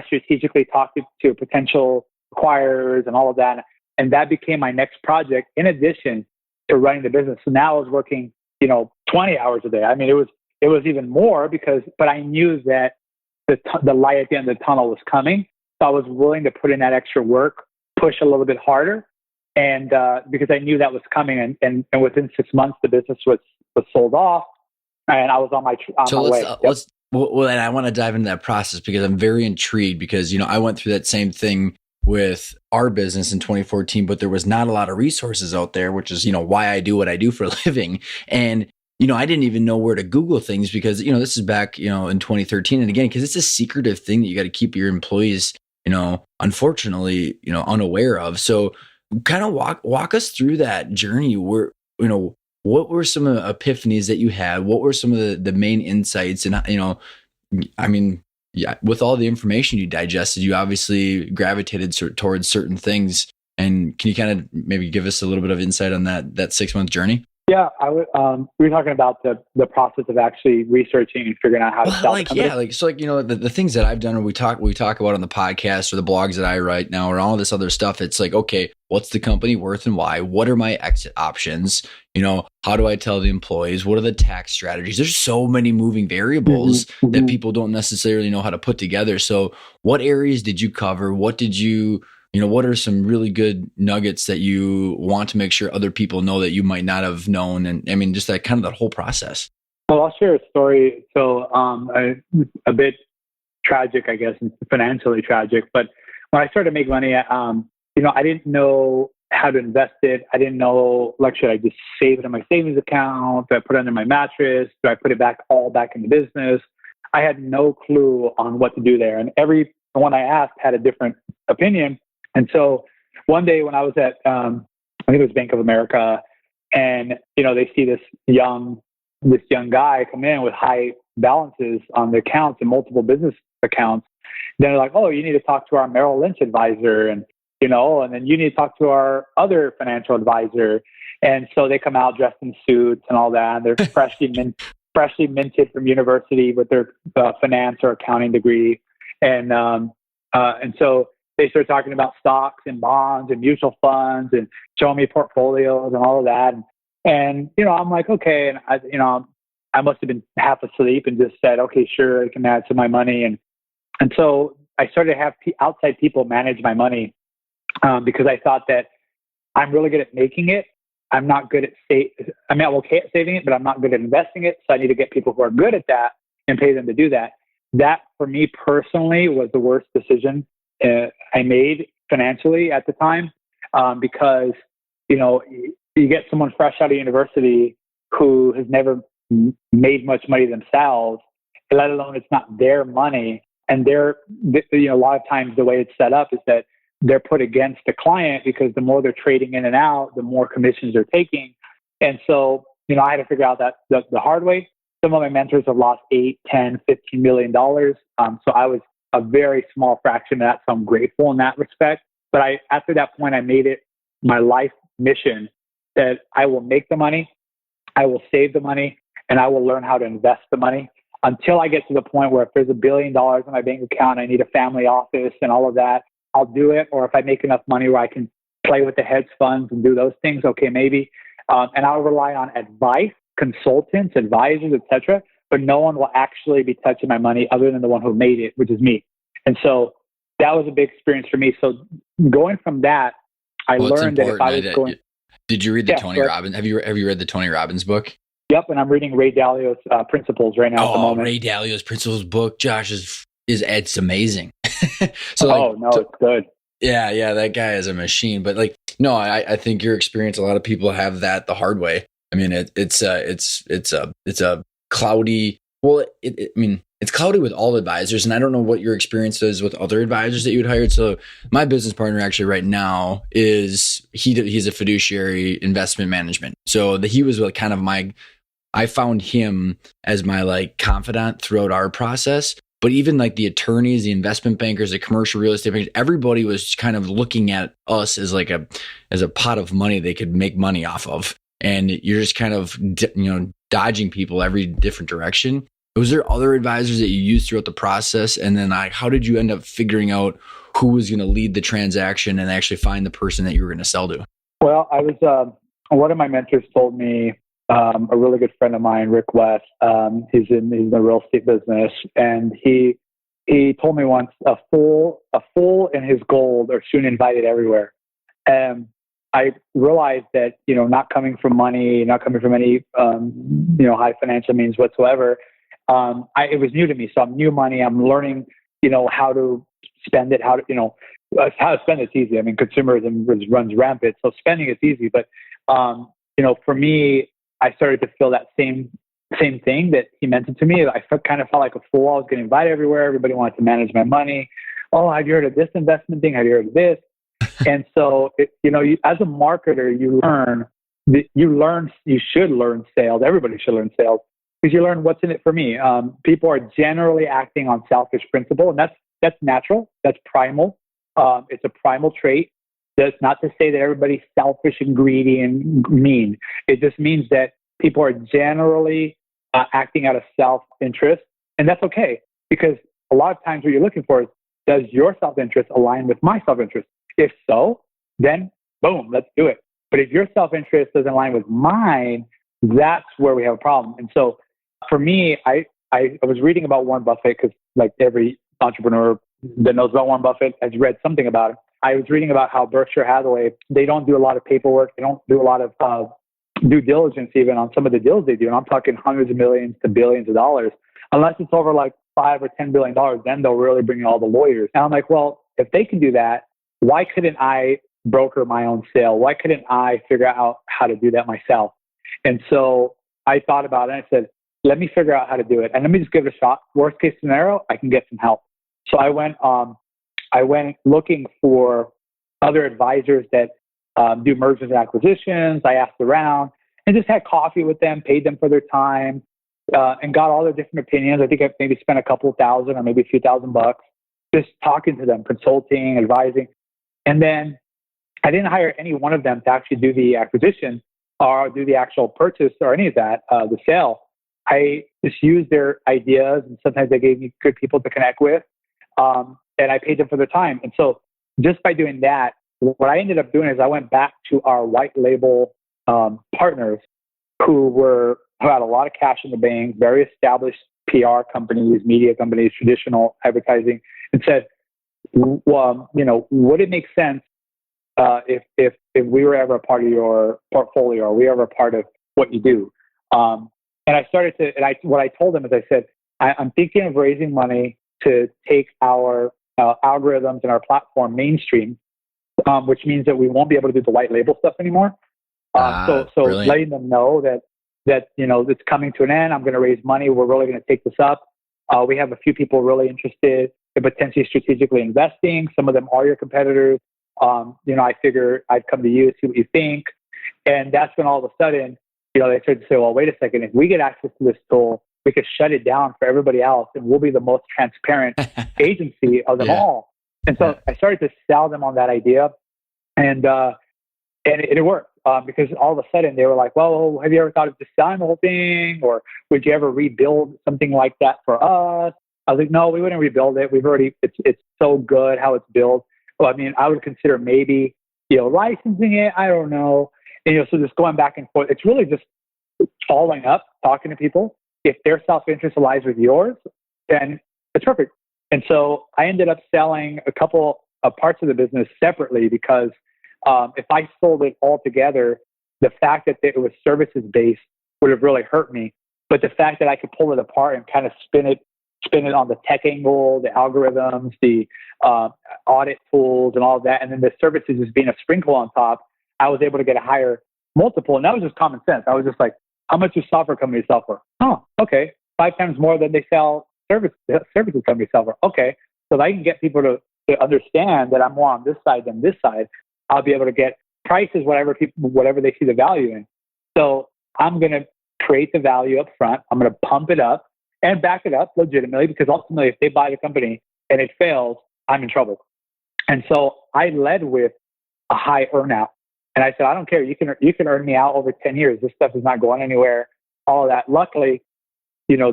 strategically talk to potential acquirers and all of that. And that became my next project in addition to running the business. So now I was working, 20 hours a day. I mean, it was even more but I knew that the light at the end of the tunnel was coming. So I was willing to put in that extra work, push a little bit harder. And because I knew that was coming, and within 6 months, the business was sold off, and I was on my way. Well, and I want to dive into that process because I'm very intrigued because, I went through that same thing with our business in 2014, but there was not a lot of resources out there, which is, why I do what I do for a living. And, I didn't even know where to Google things because, this is back, in 2013. And again, because it's a secretive thing that you got to keep your employees, unfortunately, unaware of. So kind of walk us through that journey where, what were some of the epiphanies that you had? What were some of the main insights? And, with all the information you digested, you obviously gravitated towards certain things. And can you kind of maybe give us a little bit of insight on that 6 month journey? Yeah, I would. We were talking about the process of actually researching and figuring out how to sell. The things that I've done, or we talk about on the podcast or the blogs that I write now, or all this other stuff. It's like, okay, what's the company worth and why? What are my exit options? How do I tell the employees? What are the tax strategies? There's so many moving variables that people don't necessarily know how to put together. So, what areas did you cover? What did you? What are some really good nuggets that you want to make sure other people know that you might not have known? And just that kind of that whole process. Well, I'll share a story. So a bit tragic, I guess, and financially tragic. But when I started to make money, I didn't know how to invest it. I didn't know, should I just save it in my savings account? Do I put it under my mattress? Do I put it all back in the business? I had no clue on what to do there. And everyone I asked had a different opinion. And so one day when I was at, I think it was Bank of America, and, they see this young guy come in with high balances on the accounts and multiple business accounts. Then they're like, oh, you need to talk to our Merrill Lynch advisor, and then you need to talk to our other financial advisor. And so they come out dressed in suits and all that. And they're freshly minted from university with their finance or accounting degree. And so they start talking about stocks and bonds and mutual funds and showing me portfolios and all of that. And I'm like, okay. And I must have been half asleep and just said, okay, sure, I can add to my money. And so I started to have outside people manage my money because I thought that I'm really good at making it. I'm not good at I'm okay at saving it, but I'm not good at investing it. So I need to get people who are good at that and pay them to do that. That for me personally was the worst decision I made financially at the time, because, you get someone fresh out of university who has never made much money themselves, let alone it's not their money. And a lot of times the way it's set up is that they're put against the client because the more they're trading in and out, the more commissions they're taking. And so, I had to figure out that the hard way. Some of my mentors have lost $8, $10, $15 million. So I was a very small fraction of that. So I'm grateful in that respect. But after that point, I made it my life mission that I will make the money, I will save the money, and I will learn how to invest the money until I get to the point where if there's $1 billion in my bank account, I need a family office and all of that, I'll do it. Or if I make enough money where I can play with the hedge funds and do those things, okay, maybe. And I'll rely on advice, consultants, advisors, etc. But no one will actually be touching my money other than the one who made it, which is me. And so that was a big experience for me. So going from that, I learned that if I was going... Did you read the Tony Robbins? Have you read the Tony Robbins book? Yep, and I'm reading Ray Dalio's Principles right now at the moment. Ray Dalio's Principles book, Josh, is it's amazing. It's good. Yeah, that guy is a machine. But I think your experience, a lot of people have that the hard way. I mean, it's a cloudy. Well, I mean, it's cloudy with all advisors, and I don't know what your experience is with other advisors that you'd hired. So, my business partner actually right now he's a fiduciary investment management. So he was like kind of I found him as my like confidant throughout our process. But even like the attorneys, the investment bankers, the commercial real estate bankers, everybody was kind of looking at us as like as a pot of money they could make money off of. And you're just kind of, dodging people every different direction. Was there other advisors that you used throughout the process? And then how did you end up figuring out who was going to lead the transaction and actually find the person that you were going to sell to? Well, I was, one of my mentors told me, a really good friend of mine, Rick West, he's in the real estate business. And he told me once, a fool and his gold are soon invited everywhere. And I realized that, not coming from money, not coming from any, high financial means whatsoever, it was new to me. So I'm new money. I'm learning, how to spend it, how to spend it's easy. I mean, consumerism runs rampant. So spending is easy. But, for me, I started to feel that same thing that he mentioned to me. I kind of felt like a fool. I was getting invited everywhere. Everybody wanted to manage my money. Oh, have you heard of this investment thing? Have you heard of this? And so, as a marketer, you should learn sales. Everybody should learn sales because you learn what's in it for me. People are generally acting on selfish principle, and that's natural. That's primal. It's a primal trait. That's not to say that everybody's selfish and greedy and mean. It just means that people are generally acting out of self-interest, and that's okay because a lot of times what you're looking for is, does your self-interest align with my self-interest? If so, then boom, let's do it. But if your self-interest doesn't align with mine, that's where we have a problem. And so for me, I was reading about Warren Buffett because like every entrepreneur that knows about Warren Buffett has read something about him. I was reading about how Berkshire Hathaway, they don't do a lot of paperwork. They don't do a lot of due diligence even on some of the deals they do. And I'm talking hundreds of millions to billions of dollars. Unless it's over like $5 or $10 billion, then they'll really bring in all the lawyers. And I'm like, well, if they can do that, why couldn't I broker my own sale? Why couldn't I figure out how to do that myself? And so I thought about it and I said, let me figure out how to do it. And let me just give it a shot. Worst case scenario, I can get some help. So I went looking for other advisors that do mergers and acquisitions. I asked around and just had coffee with them, paid them for their time, and got all their different opinions. I think I maybe spent a couple thousand or maybe a few $1,000 just talking to them, consulting, advising. And then I didn't hire any one of them to actually do the acquisition or do the actual purchase or any of that, the sale. I just used their ideas, and sometimes they gave me good people to connect with, and I paid them for their time. And so just by doing that, what I ended up doing is I went back to our white label partners who had a lot of cash in the bank, very established PR companies, media companies, traditional advertising, and said, well, would it make sense if we were ever a part of your portfolio or we were ever a part of what you do? And I started to, what I told them is I said, I'm thinking of raising money to take our algorithms and our platform mainstream, which means that we won't be able to do the white label stuff anymore. So letting them know that it's coming to an end. I'm going to raise money. We're really going to take this up. We have a few people really interested in potentially strategically investing. Some of them are your competitors. I figure I'd come to you, see what you think. And that's when all of a sudden, they started to say, well, wait a second. If we get access to this tool, we could shut it down for everybody else and we'll be the most transparent agency of them all. And so I started to sell them on that idea. And it worked because all of a sudden they were like, well, have you ever thought of just selling the whole thing? Or would you ever rebuild something like that for us? I was like, no, we wouldn't rebuild it. It's so good how it's built. Well, I mean, I would consider maybe, licensing it. I don't know. And, so just going back and forth, it's really just following up, talking to people. If their self-interest aligns with yours, then it's perfect. And so I ended up selling a couple of parts of the business separately because if I sold it all together, the fact that it was services-based would have really hurt me. But the fact that I could pull it apart and kind of spin it on the tech angle, the algorithms, the audit tools and all of that, and then the services just being a sprinkle on top, I was able to get a higher multiple. And that was just common sense. I was just like, how much do software companies sell for? Oh, okay. 5 times more than they sell services companies sell for. Okay. So if I can get people to understand that I'm more on this side than this side, I'll be able to get prices, whatever they see the value in. So I'm going to create the value up front. I'm going to pump it up and back it up legitimately, because ultimately if they buy the company and it fails, I'm in trouble. And so I led with a high earnout. And I said, I don't care. You can earn me out over 10 years. This stuff is not going anywhere. All of that. Luckily, you know,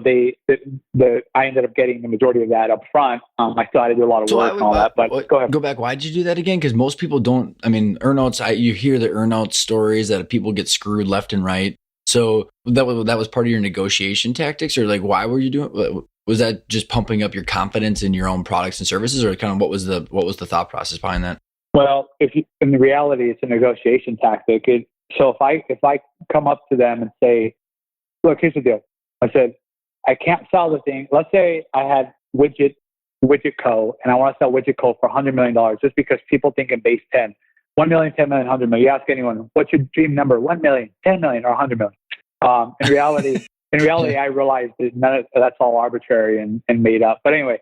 I ended up getting the majority of that up front. I still had to do a lot of work and all that. But go ahead. Go back. Why did you do that again? Because most people don't. I mean, earnouts. You hear the earnout stories that people get screwed left and right. So that was part of your negotiation tactics, or like, why were you doing? Was that just pumping up your confidence in your own products and services, or kind of what was the thought process behind that? Well, in the reality, it's a negotiation tactic. So if I come up to them and say, look, here's the deal. I said, I can't sell the thing. Let's say I had Widget Co. and I want to sell Widget Co. for $100 million, just because people think in base 10. 1 million, 10 million, 100 million. You ask anyone, what's your dream number? 1 million, 10 million, or 100 million? In reality, I realized that that's all arbitrary and made up. But anyway,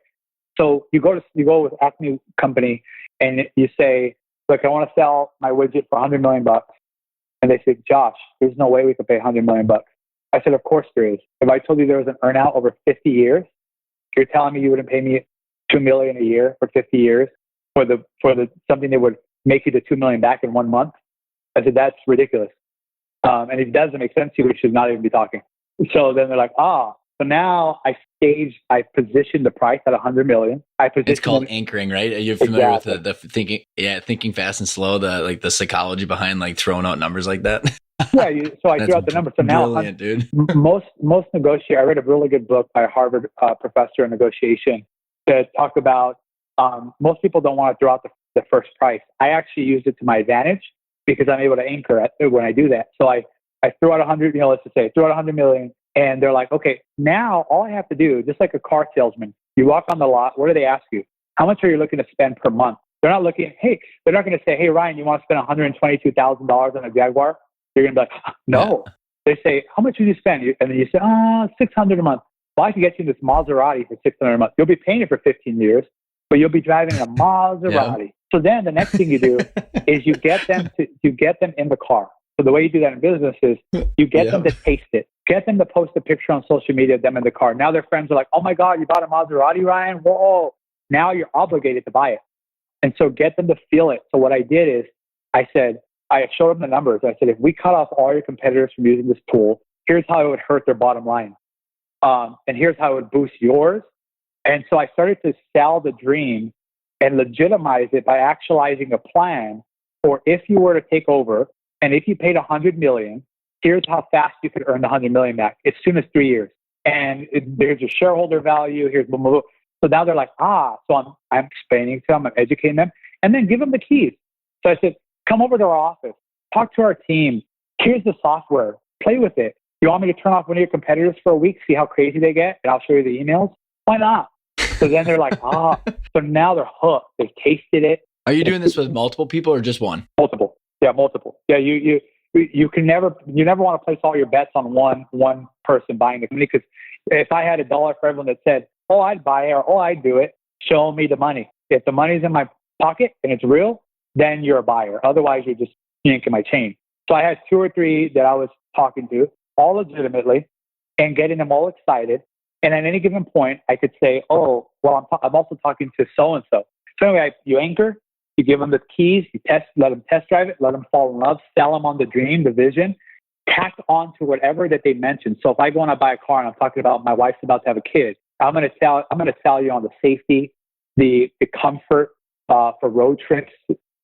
so you go with Acme company and you say, look, I want to sell my widget for $100 million. And they say, Josh, there's no way we could pay $100 million. I said, of course there is. If I told you there was an earnout over 50 years, you're telling me you wouldn't pay me $2 million a year for 50 years for the something that would make you the $2 million back in 1 month? I said, that's ridiculous. And it doesn't make sense to you, we should not even be talking. So then they're like, so now I positioned the price at $100 million. It's called anchoring, right? Are you familiar with the thinking? Yeah, thinking fast and slow. The psychology behind like throwing out numbers like that. Yeah, so I threw out the number. So now, brilliant, dude. most negotiators. I read a really good book by a Harvard professor in negotiation that talk about most people don't want to throw out the first price. I actually used it to my advantage because I'm able to anchor it when I do that. So I threw out 100. Let's just say threw out 100 million. And they're like, okay, now all I have to do, just like a car salesman, you walk on the lot, what do they ask you? How much are you looking to spend per month? They're not going to say, hey, Ryan, you want to spend $122,000 on a Jaguar? You're going to be like, no. Yeah. They say, how much would you spend? And then you say, $600 a month. Well, I can get you this Maserati for $600 a month. You'll be paying it for 15 years, but you'll be driving a Maserati. Yeah. So then the next thing you do is you get them in the car. So the way you do that in business is you get them to taste it. Get them to post a picture on social media of them in the car. Now their friends are like, oh my God, you bought a Maserati, Ryan? Whoa. Now you're obligated to buy it. And so get them to feel it. So what I did is I showed them the numbers. I said, if we cut off all your competitors from using this tool, here's how it would hurt their bottom line. And here's how it would boost yours. And so I started to sell the dream and legitimize it by actualizing a plan for if you were to take over and if you paid $100 million, here's how fast you could earn the $100 million back as soon as 3 years. And there's your shareholder value. Here's blah, blah, blah. So now they're like, so I'm explaining to them, I'm educating them, and then give them the keys. So I said, come over to our office, talk to our team. Here's the software, play with it. You want me to turn off one of your competitors for a week, see how crazy they get, and I'll show you the emails? Why not? So then they're like, so now they're hooked. They've tasted it. Are you doing this with multiple people or just one? Multiple. Yeah, multiple. Yeah, you never want to place all your bets on one person buying the company, because if I had $1 for everyone that said, I'd buy it or I'd do it, show me the money. If the money's in my pocket and it's real, then you're a buyer. Otherwise, you're just yanking my chain. So I had 2 or 3 that I was talking to, all legitimately, and getting them all excited. And at any given point, I could say, I'm also talking to so-and-so. So anyway, you anchor, you give them the keys, let them test drive it, let them fall in love, sell them on the dream, the vision, tack on to whatever that they mentioned. So if I go and I buy a car and I'm talking about my wife's about to have a kid, I'm going to sell you on the safety, the comfort for road trips.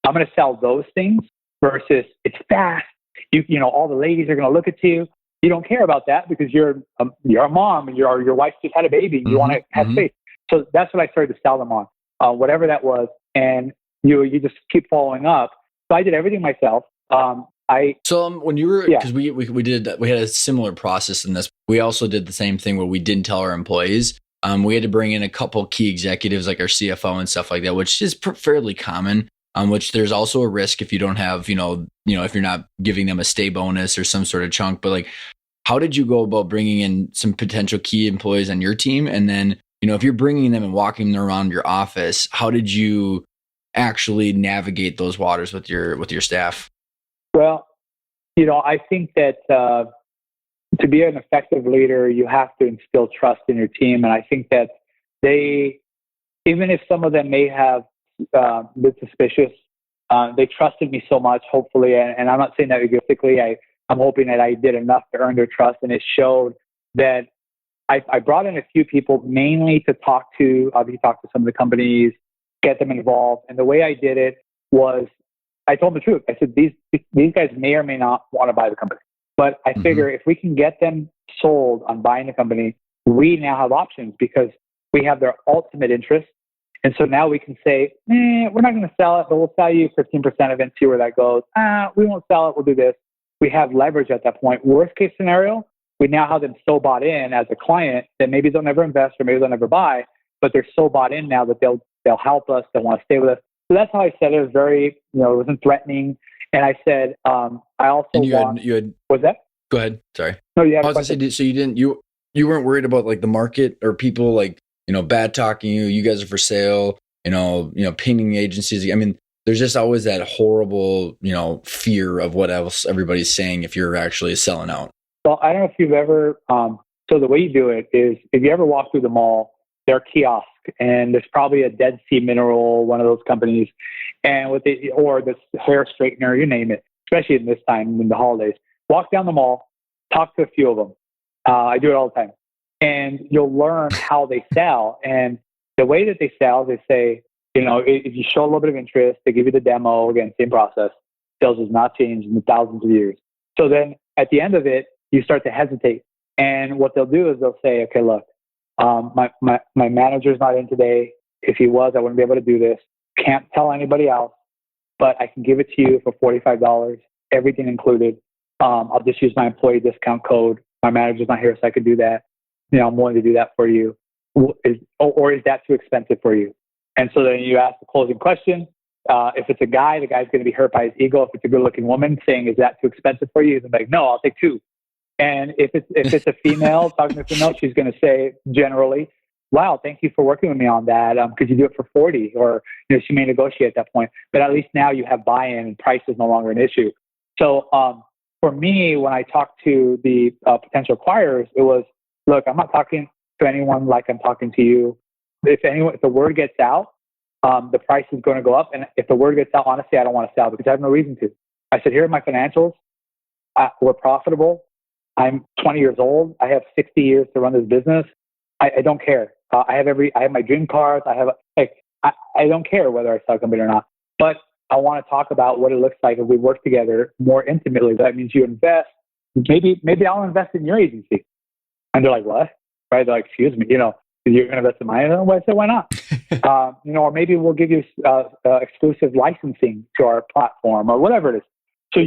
I'm going to sell those things versus it's fast. You know, all the ladies are going to look at you. You don't care about that because you're a mom and your wife just had a baby. And you want to have faith. So that's what I started to sell them on, whatever that was. And you just keep following up. So I did everything myself. When you were, because we had a similar process in this. We also did the same thing where we didn't tell our employees. We had to bring in a couple key executives like our CFO and stuff like that, which is fairly common. which there's also a risk if you don't have, if you're not giving them a stay bonus or some sort of chunk. But like, how did you go about bringing in some potential key employees on your team? And then, if you're bringing them and walking them around your office, how did you actually navigate those waters with your staff? Well, I think that to be an effective leader, you have to instill trust in your team. And I think that even if some of them may have been suspicious, they trusted me so much, hopefully. And I'm not saying that egotistically. I'm hoping that I did enough to earn their trust. And it showed that I brought in a few people mainly to talk to some of the companies, get them involved. And the way I did it was I told them the truth. I said, these guys may or may not want to buy the company. But I figure if we can get them sold on buying the company, we now have options because we have their ultimate interest. And so now we can say, we're not going to sell it, but we'll sell you 15% of it and see where that goes. We won't sell it. We'll do this. We have leverage at that point. Worst case scenario, we now have them so bought in as a client that maybe they'll never invest or maybe they'll never buy, but they're so bought in now that they'll help us. They'll want to stay with us. So that's how I said it. It was very, it wasn't threatening. And I said, I also was that? Go ahead. Sorry. No, you had I was going to say, so you weren't worried about like the market or people like, bad talking you guys are for sale, pinging agencies. I mean, there's just always that horrible, fear of what else everybody's saying if you're actually selling out. Well, I don't know if you've ever, so the way you do it is if you ever walk through the mall, there are kiosks and there's probably a Dead Sea Mineral, one of those companies, and or this hair straightener, you name it, especially in this time in the holidays. Walk down the mall, talk to a few of them. I do it all the time. And you'll learn how they sell. And the way that they sell, they say, if you show a little bit of interest, they give you the demo. Again, same process. Sales has not changed in thousands of years. So then at the end of it, you start to hesitate. And what they'll do is they'll say, okay, look, my manager's not in today. If he was, I wouldn't be able to do this. Can't tell anybody else, but I can give it to you for $45, everything included. I'll just use my employee discount code. My manager's not here, so I could do that. I'm willing to do that for you. Or is that too expensive for you? And so then you ask the closing question. If it's a guy, the guy's going to be hurt by his ego. If it's a good-looking woman saying, is that too expensive for you? He's like, no, I'll take two. And if it's a female talking to a female, she's going to say generally, wow, thank you for working with me on that. Could you do it for 40? Or she may negotiate at that point. But at least now you have buy-in and price is no longer an issue. So for me, when I talked to the potential acquirers, it was, look, I'm not talking to anyone like I'm talking to you. If the word gets out, the price is going to go up. And if the word gets out, honestly, I don't want to sell because I have no reason to. I said, here are my financials. We're profitable. I'm 20 years old. I have 60 years to run this business. I don't care. I have my dream cars. I don't care whether I sell a company or not. But I want to talk about what it looks like if we work together more intimately. That means you invest. Maybe I'll invest in your agency. And they're like, what? Right? They're like, excuse me, you're going to invest in mine? I said, why not? Or maybe we'll give you exclusive licensing to our platform or whatever it is. So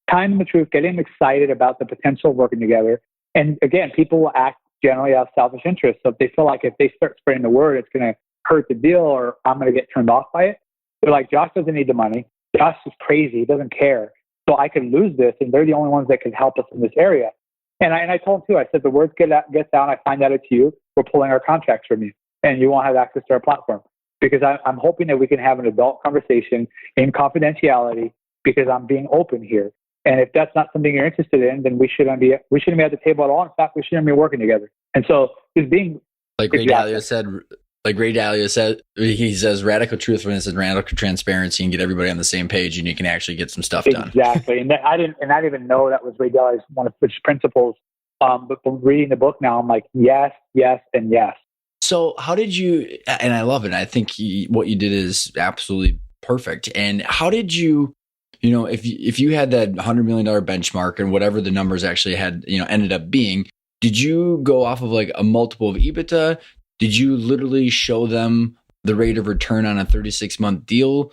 time the truth, get them excited about the potential of working together. And again, people will act generally out of selfish interest. So if they feel like if they start spreading the word, it's going to hurt the deal or I'm going to get turned off by it. They're like, Josh doesn't need the money. Josh is crazy. He doesn't care. So I could lose this. And they're the only ones that can help us in this area. And I told him too, I said, the word gets out, I find out it's you, we're pulling our contracts from you and you won't have access to our platform because I'm hoping that we can have an adult conversation in confidentiality because I'm being open here. And if that's not something you're interested in, then we shouldn't be at the table at all. In fact, we shouldn't be working together. And so just being like Ray Dalio said, he says radical truthfulness and radical transparency and get everybody on the same page and you can actually get some stuff done. Exactly. And I didn't even know that was Ray Dalio's one of his principles. But from reading the book now, I'm like, yes, yes, and yes. So how did you, and I love it. I think what you did is absolutely perfect. And how did you, if you had that $100 million benchmark and whatever the numbers actually had, ended up being, did you go off of like a multiple of EBITDA? Did you literally show them the rate of return on a 36-month deal,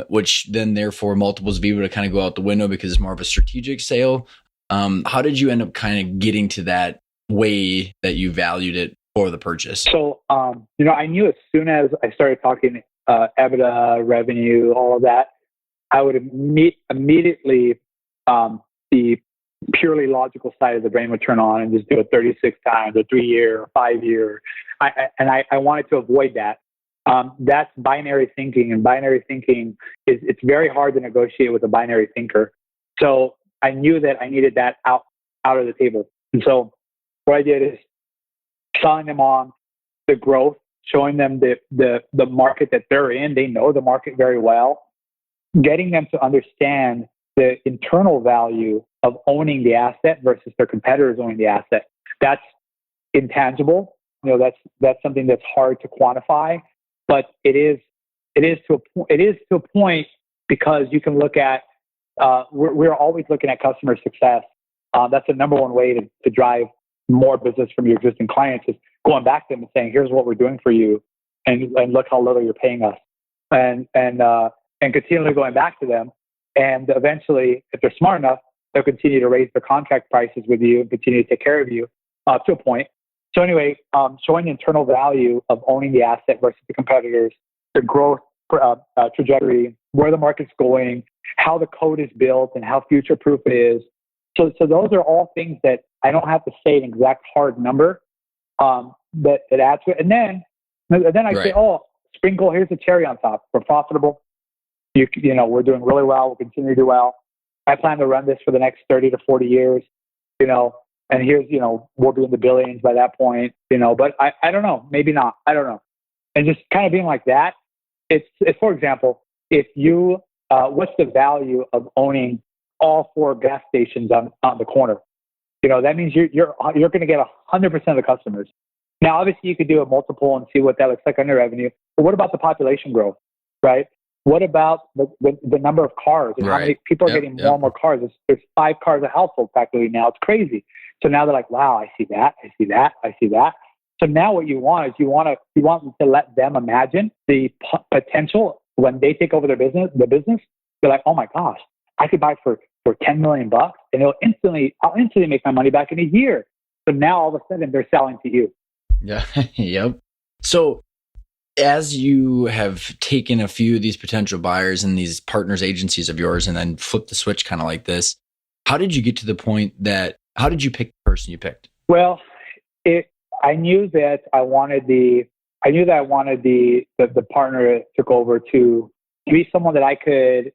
which then therefore multiples of EBITDA kind of go out the window because it's more of a strategic sale? How did you end up kind of getting to that way that you valued it for the purchase? So, I knew as soon as I started talking EBITDA, revenue, all of that, I would immediately the purely logical side of the brain would turn on and just do it 36 times, or 3 year, or 5 year. I wanted to avoid that. That's binary thinking, and binary thinking it's very hard to negotiate with a binary thinker. So I knew that I needed that out of the table. And so what I did is selling them on the growth, showing them the market that they're in. They know the market very well. Getting them to understand the internal value of owning the asset versus their competitors owning the asset. That's intangible. That's something that's hard to quantify, but it is to a point, because you can look at we're always looking at customer success. That's the number one way to drive more business from your existing clients, is going back to them and saying, here's what we're doing for you, and look how little you're paying us, and continually going back to them. And eventually, if they're smart enough, they'll continue to raise their contract prices with you and continue to take care of you to a point. So anyway, showing the internal value of owning the asset versus the competitors, the growth trajectory, where the market's going, how the code is built, and how future-proof it is. So those are all things that I don't have to say an exact hard number that adds to it. And then I say, oh, sprinkle, here's the cherry on top. We're profitable. You know, we're doing really well. We'll continue to do well. I plan to run this for the next 30 to 40 years, and here's, we'll be in the billions by that point, but I don't know, maybe not. I don't know. And just kind of being like that. It's for example, if you, what's the value of owning all 4 gas stations on the corner? That means you're going to get 100% of the customers. Now, obviously you could do a multiple and see what that looks like on your revenue, but what about the population growth, right? What about the number of cars and how many people are getting more and more cars? There's 5 cars a household practically now. It's crazy. So now they're like, wow, I see that. So now what you want is you want to let them imagine the potential when they take over the business. They're like, oh my gosh, I could buy for $10 million, and I'll instantly make my money back in a year. So now all of a sudden they're selling to you. Yeah. Yep. So as you have taken a few of these potential buyers and these partners agencies of yours and then flipped the switch kind of like this, how did you get to the point how did you pick the person you picked? Well, I knew that I wanted the partner that took over to be someone that I could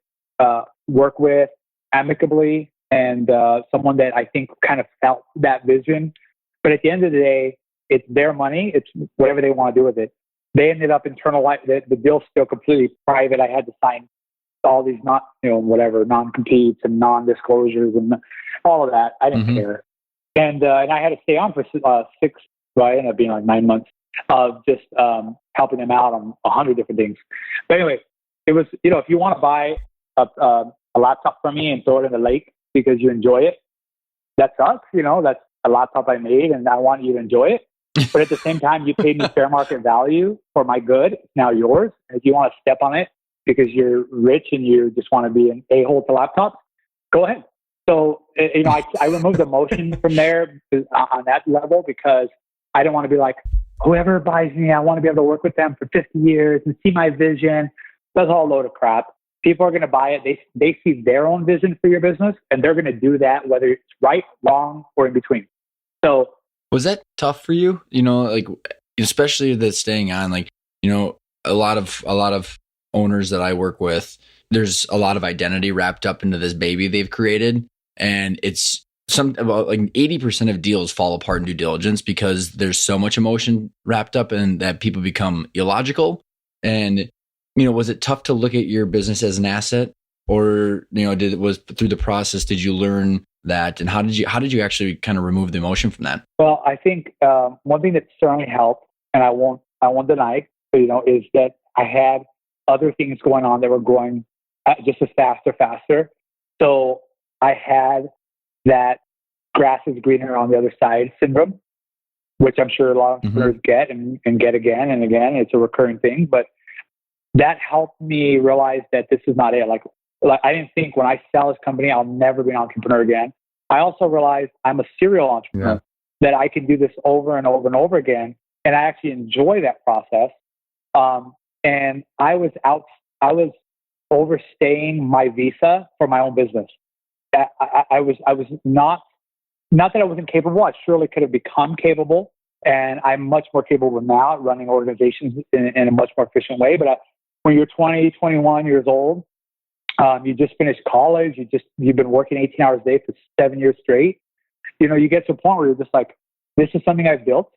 work with amicably, and someone that I think kind of felt that vision. But at the end of the day, it's their money. It's whatever they want to do with it. They ended up the deal's still completely private. I had to sign all these non-competes and non-disclosures and all of that. I didn't care. And I had to stay on for 6, well, I ended up being like 9 months of just helping them out on 100 different things. But anyway, it was, if you want to buy a laptop from me and throw it in the lake because you enjoy it, that sucks. That's a laptop I made and I want you to enjoy it. But at the same time, you paid me fair market value for my good. It's now yours. If you want to step on it because you're rich and you just want to be an a-hole to laptops, go ahead. So, I removed emotion from there on that level, because I don't want to be like, whoever buys me, I want to be able to work with them for 50 years and see my vision. That's all a load of crap. People are going to buy it. They see their own vision for your business, and they're going to do that, whether it's right, wrong, or in between. So, was that tough for you? Like, especially the staying on, like, a lot of owners that I work with, there's a lot of identity wrapped up into this baby they've created. And it's about like 80% of deals fall apart in due diligence because there's so much emotion wrapped up in that people become illogical. And, was it tough to look at your business as an asset, or, was through the process, did you learn that? And how did you actually kind of remove the emotion from that? Well, I think one thing that certainly helped, and I won't deny, is that I had other things going on that were growing just as faster. So I had that grass is greener on the other side syndrome, which I'm sure a lot of entrepreneurs get and get again and again. It's a recurring thing, but that helped me realize that this is not it. Like I didn't think when I sell this company, I'll never be an entrepreneur again. I also realized I'm a serial entrepreneur, that I can do this over and over and over again. And I actually enjoy that process. and I was overstaying my visa for my own business. I was not that I wasn't capable. I surely could have become capable, and I'm much more capable now at running organizations in a much more efficient way. But when you're 20, 21 years old, you just finished college, you've been working 18 hours a day for 7 years straight. You get to a point where you're just like, this is something I've built.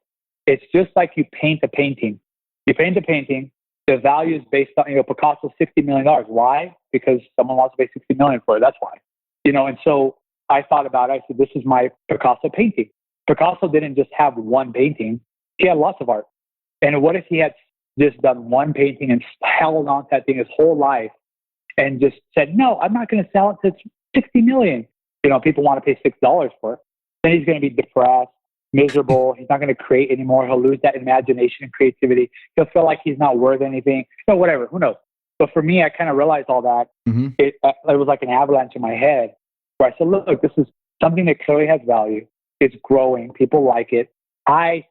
It's just like you paint a painting. You paint a painting. The value is based on, Picasso, $60 million. Why? Because someone wants to pay $60 million for it. That's why. And so I thought about it. I said, this is my Picasso painting. Picasso didn't just have one painting. He had lots of art. And what if he had just done one painting and held on to that thing his whole life and just said, no, I'm not going to sell it to 60 million. People want to pay $6 for it. Then he's going to be depressed, miserable. He's not going to create anymore. He'll lose that imagination and creativity. He'll feel like he's not worth anything. Whatever. Who knows? But for me, I kind of realized all that. Mm-hmm. It was like an avalanche in my head where I said, look, this is something that clearly has value. It's growing. People like it. I've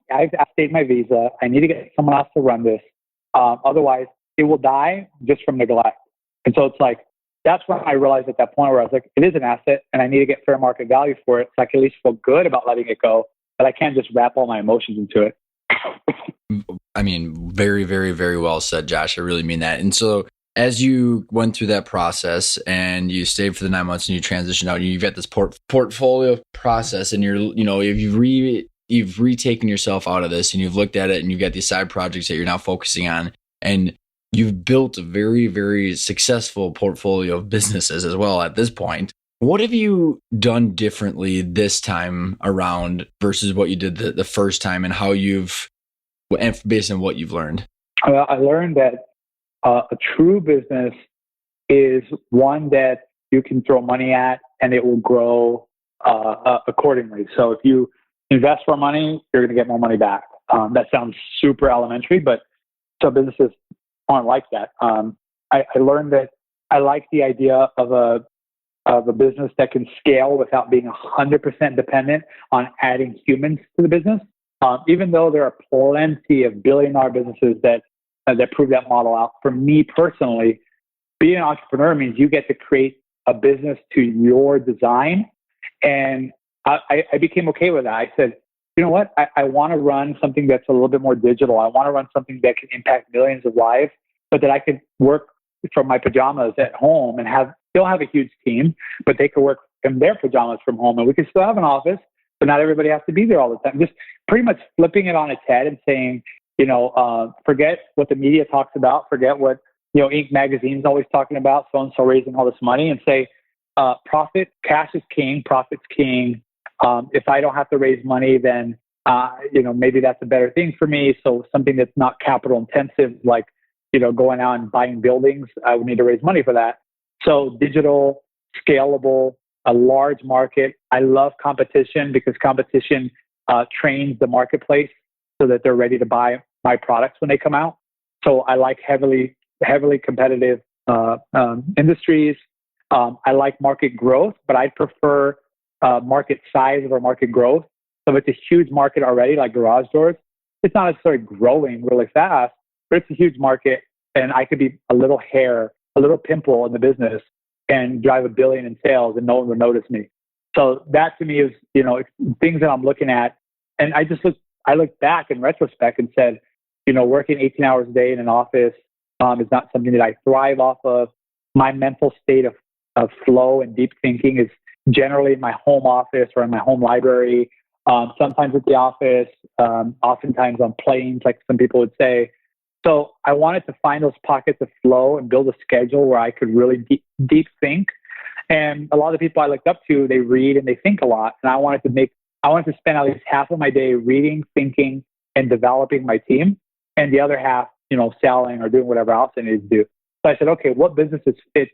stayed my visa. I need to get someone else to run this. Otherwise, it will die just from neglect. And so it's like, that's when I realized at that point where I was like, it is an asset and I need to get fair market value for it so I can at least feel good about letting it go, but I can't just wrap all my emotions into it. I mean, very, very, very well said, Josh. I really mean that. And so as you went through that process and you stayed for the 9 months and you transitioned out, and you've got this portfolio process and you've retaken yourself out of this and you've looked at it and you've got these side projects that you're now focusing on, and you've built a very, very successful portfolio of businesses as well at this point. What have you done differently this time around versus what you did the first time, and how based on what you've learned? I learned that a true business is one that you can throw money at and it will grow accordingly. So if you invest more money, you're going to get more money back. That sounds super elementary, but some businesses aren't like that. I learned that I like the idea of a business that can scale without being 100% dependent on adding humans to the business. Even though there are plenty of billion-dollar businesses that prove that model out. For me personally, being an entrepreneur means you get to create a business to your design. And I became okay with that. I said, you know what? I want to run something that's a little bit more digital. I want to run something that can impact millions of lives, but that I could work from my pajamas at home and still have a huge team, but they could work in their pajamas from home. And we could still have an office, but not everybody has to be there all the time. Just pretty much flipping it on its head and saying, forget what the media talks about, forget what, Inc. magazine's always talking about, so-and-so raising all this money, and say, profit, cash is king, profit's king. If I don't have to raise money, then, maybe that's a better thing for me. So something that's not capital intensive, like, going out and buying buildings, I would need to raise money for that. So digital, scalable, a large market. I love competition because competition trains the marketplace so that they're ready to buy my products when they come out. So I like heavily competitive industries. I like market growth, but I prefer market size over market growth. So if it's a huge market already, like garage doors, it's not necessarily growing really fast, but it's a huge market, and I could be a little hair, a little pimple in the business and drive $1 billion in sales and no one would notice me. So that to me is, things that I'm looking at. And I looked back in retrospect and said, working 18 hours a day in an office is not something that I thrive off of. My mental state of flow and deep thinking is generally in my home office or in my home library, sometimes at the office, oftentimes on planes, like some people would say. So I wanted to find those pockets of flow and build a schedule where I could really deep think. And a lot of the people I looked up to, they read and they think a lot. And I wanted to spend at least half of my day reading, thinking, and developing my team, and the other half, selling or doing whatever else I needed to do. So I said, okay, what businesses fit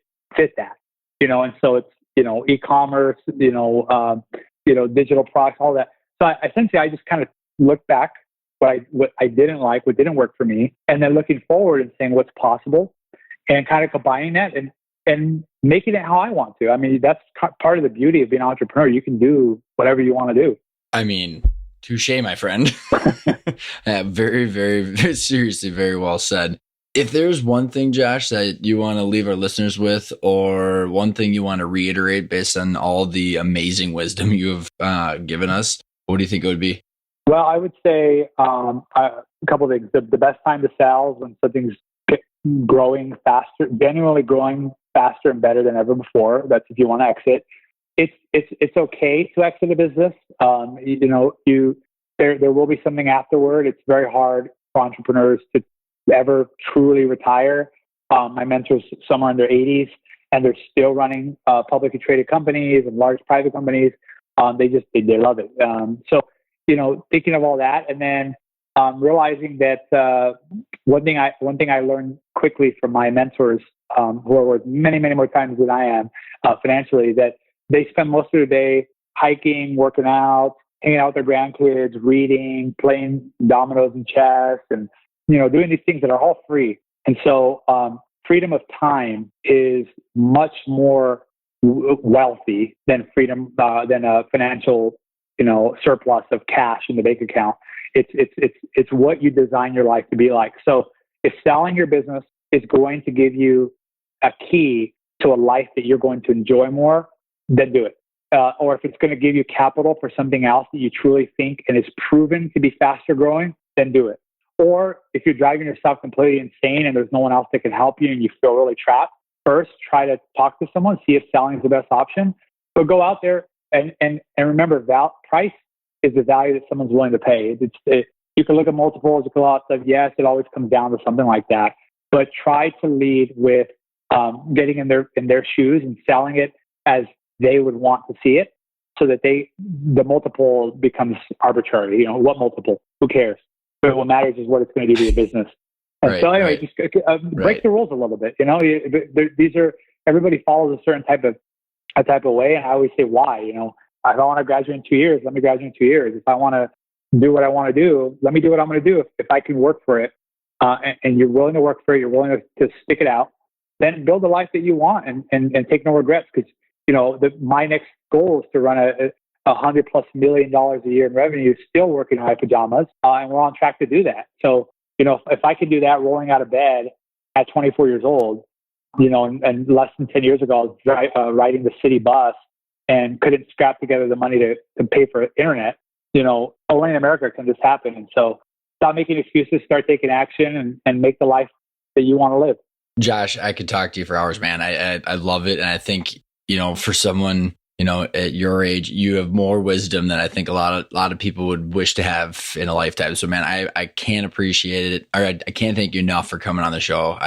that? And so it's, e-commerce, digital products, all that. So I just kind of looked back what I didn't like, what didn't work for me, and then looking forward and saying what's possible, and kind of combining that and making it how I want to. I mean, that's part of the beauty of being an entrepreneur. You can do whatever you want to do. I mean, touche, my friend. Very, very, very seriously, very well said. If there's one thing, Josh, that you want to leave our listeners with, or one thing you want to reiterate based on all the amazing wisdom you have given us, what do you think it would be? Well, I would say a couple of things. The best time to sell is when something's growing faster, genuinely growing faster and better than ever before. That's if you want to exit. It's okay to exit a business. There will be something afterward. It's very hard for entrepreneurs to ever truly retire. My mentors, somewhere in their 80s, and they're still running publicly traded companies and large private companies. They love it. Thinking of all that, and then realizing that one thing I learned quickly from my mentors, who are worth many more times than I am financially, that they spend most of their day hiking, working out, hanging out with their grandkids, reading, playing dominoes and chess, and doing these things that are all free. And so freedom of time is much more wealthy than freedom than a financial surplus of cash in the bank account. It's what you design your life to be like. So if selling your business is going to give you a key to a life that you're going to enjoy more, then do it. Or if it's going to give you capital for something else that you truly think and is proven to be faster growing, then do it. Or if you're driving yourself completely insane and there's no one else that can help you and you feel really trapped, first try to talk to someone, see if selling is the best option. But go out there and remember, price is the value that someone's willing to pay. You can look at multiples, you can look at stuff. Yes, it always comes down to something like that. But try to lead with getting in their shoes and selling it as they would want to see it, so that the multiple becomes arbitrary. What multiple? Who cares? But what matters is what it's going to do to your business. And Right, so anyway, right. just break the rules a little bit. Everybody follows a certain type of way, and I always say why. If I want to graduate in 2 years, let me graduate in 2 years. If I want to do what I want to do, let me do what I'm going to do. If I can work for it, and you're willing to work for it, you're willing to stick it out, then build the life that you want and take no regrets. Because my next goal is to run $100+ million a year in revenue, still working in my pajamas, and we're on track to do that. So if I could do that rolling out of bed at 24 years old, and less than 10 years ago, I was riding the city bus and couldn't scrap together the money to pay for internet. Only in America can this happen. And so stop making excuses, start taking action, and make the life that you want to live. Josh, I could talk to you for hours, man. I love it. And I think, for someone, at your age, you have more wisdom than I think a lot of people would wish to have in a lifetime. So, man, I can't appreciate it. Or I can't thank you enough for coming on the show.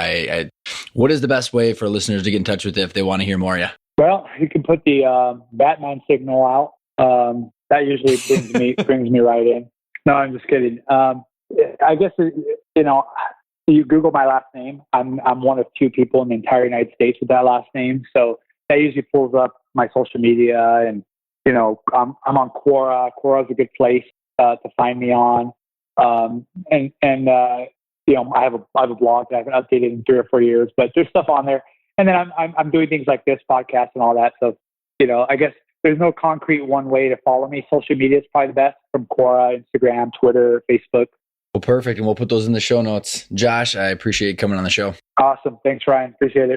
What is the best way for listeners to get in touch with you if they want to hear more of you? Well, you can put the Batman signal out. That usually brings me right in. No, I'm just kidding. I guess you Google my last name. I'm one of 2 people in the entire United States with that last name, so that usually pulls up my social media. And I'm on Quora. Quora is a good place to find me on. I have a blog that I haven't updated in 3 or 4 years, but there's stuff on there. And then I'm doing things like this podcast and all that. So I guess there's no concrete one way to follow me. Social media is probably the best, from Quora, Instagram, Twitter, Facebook. Well, perfect. And we'll put those in the show notes. Josh, I appreciate you coming on the show. Awesome. Thanks, Ryan. Appreciate it.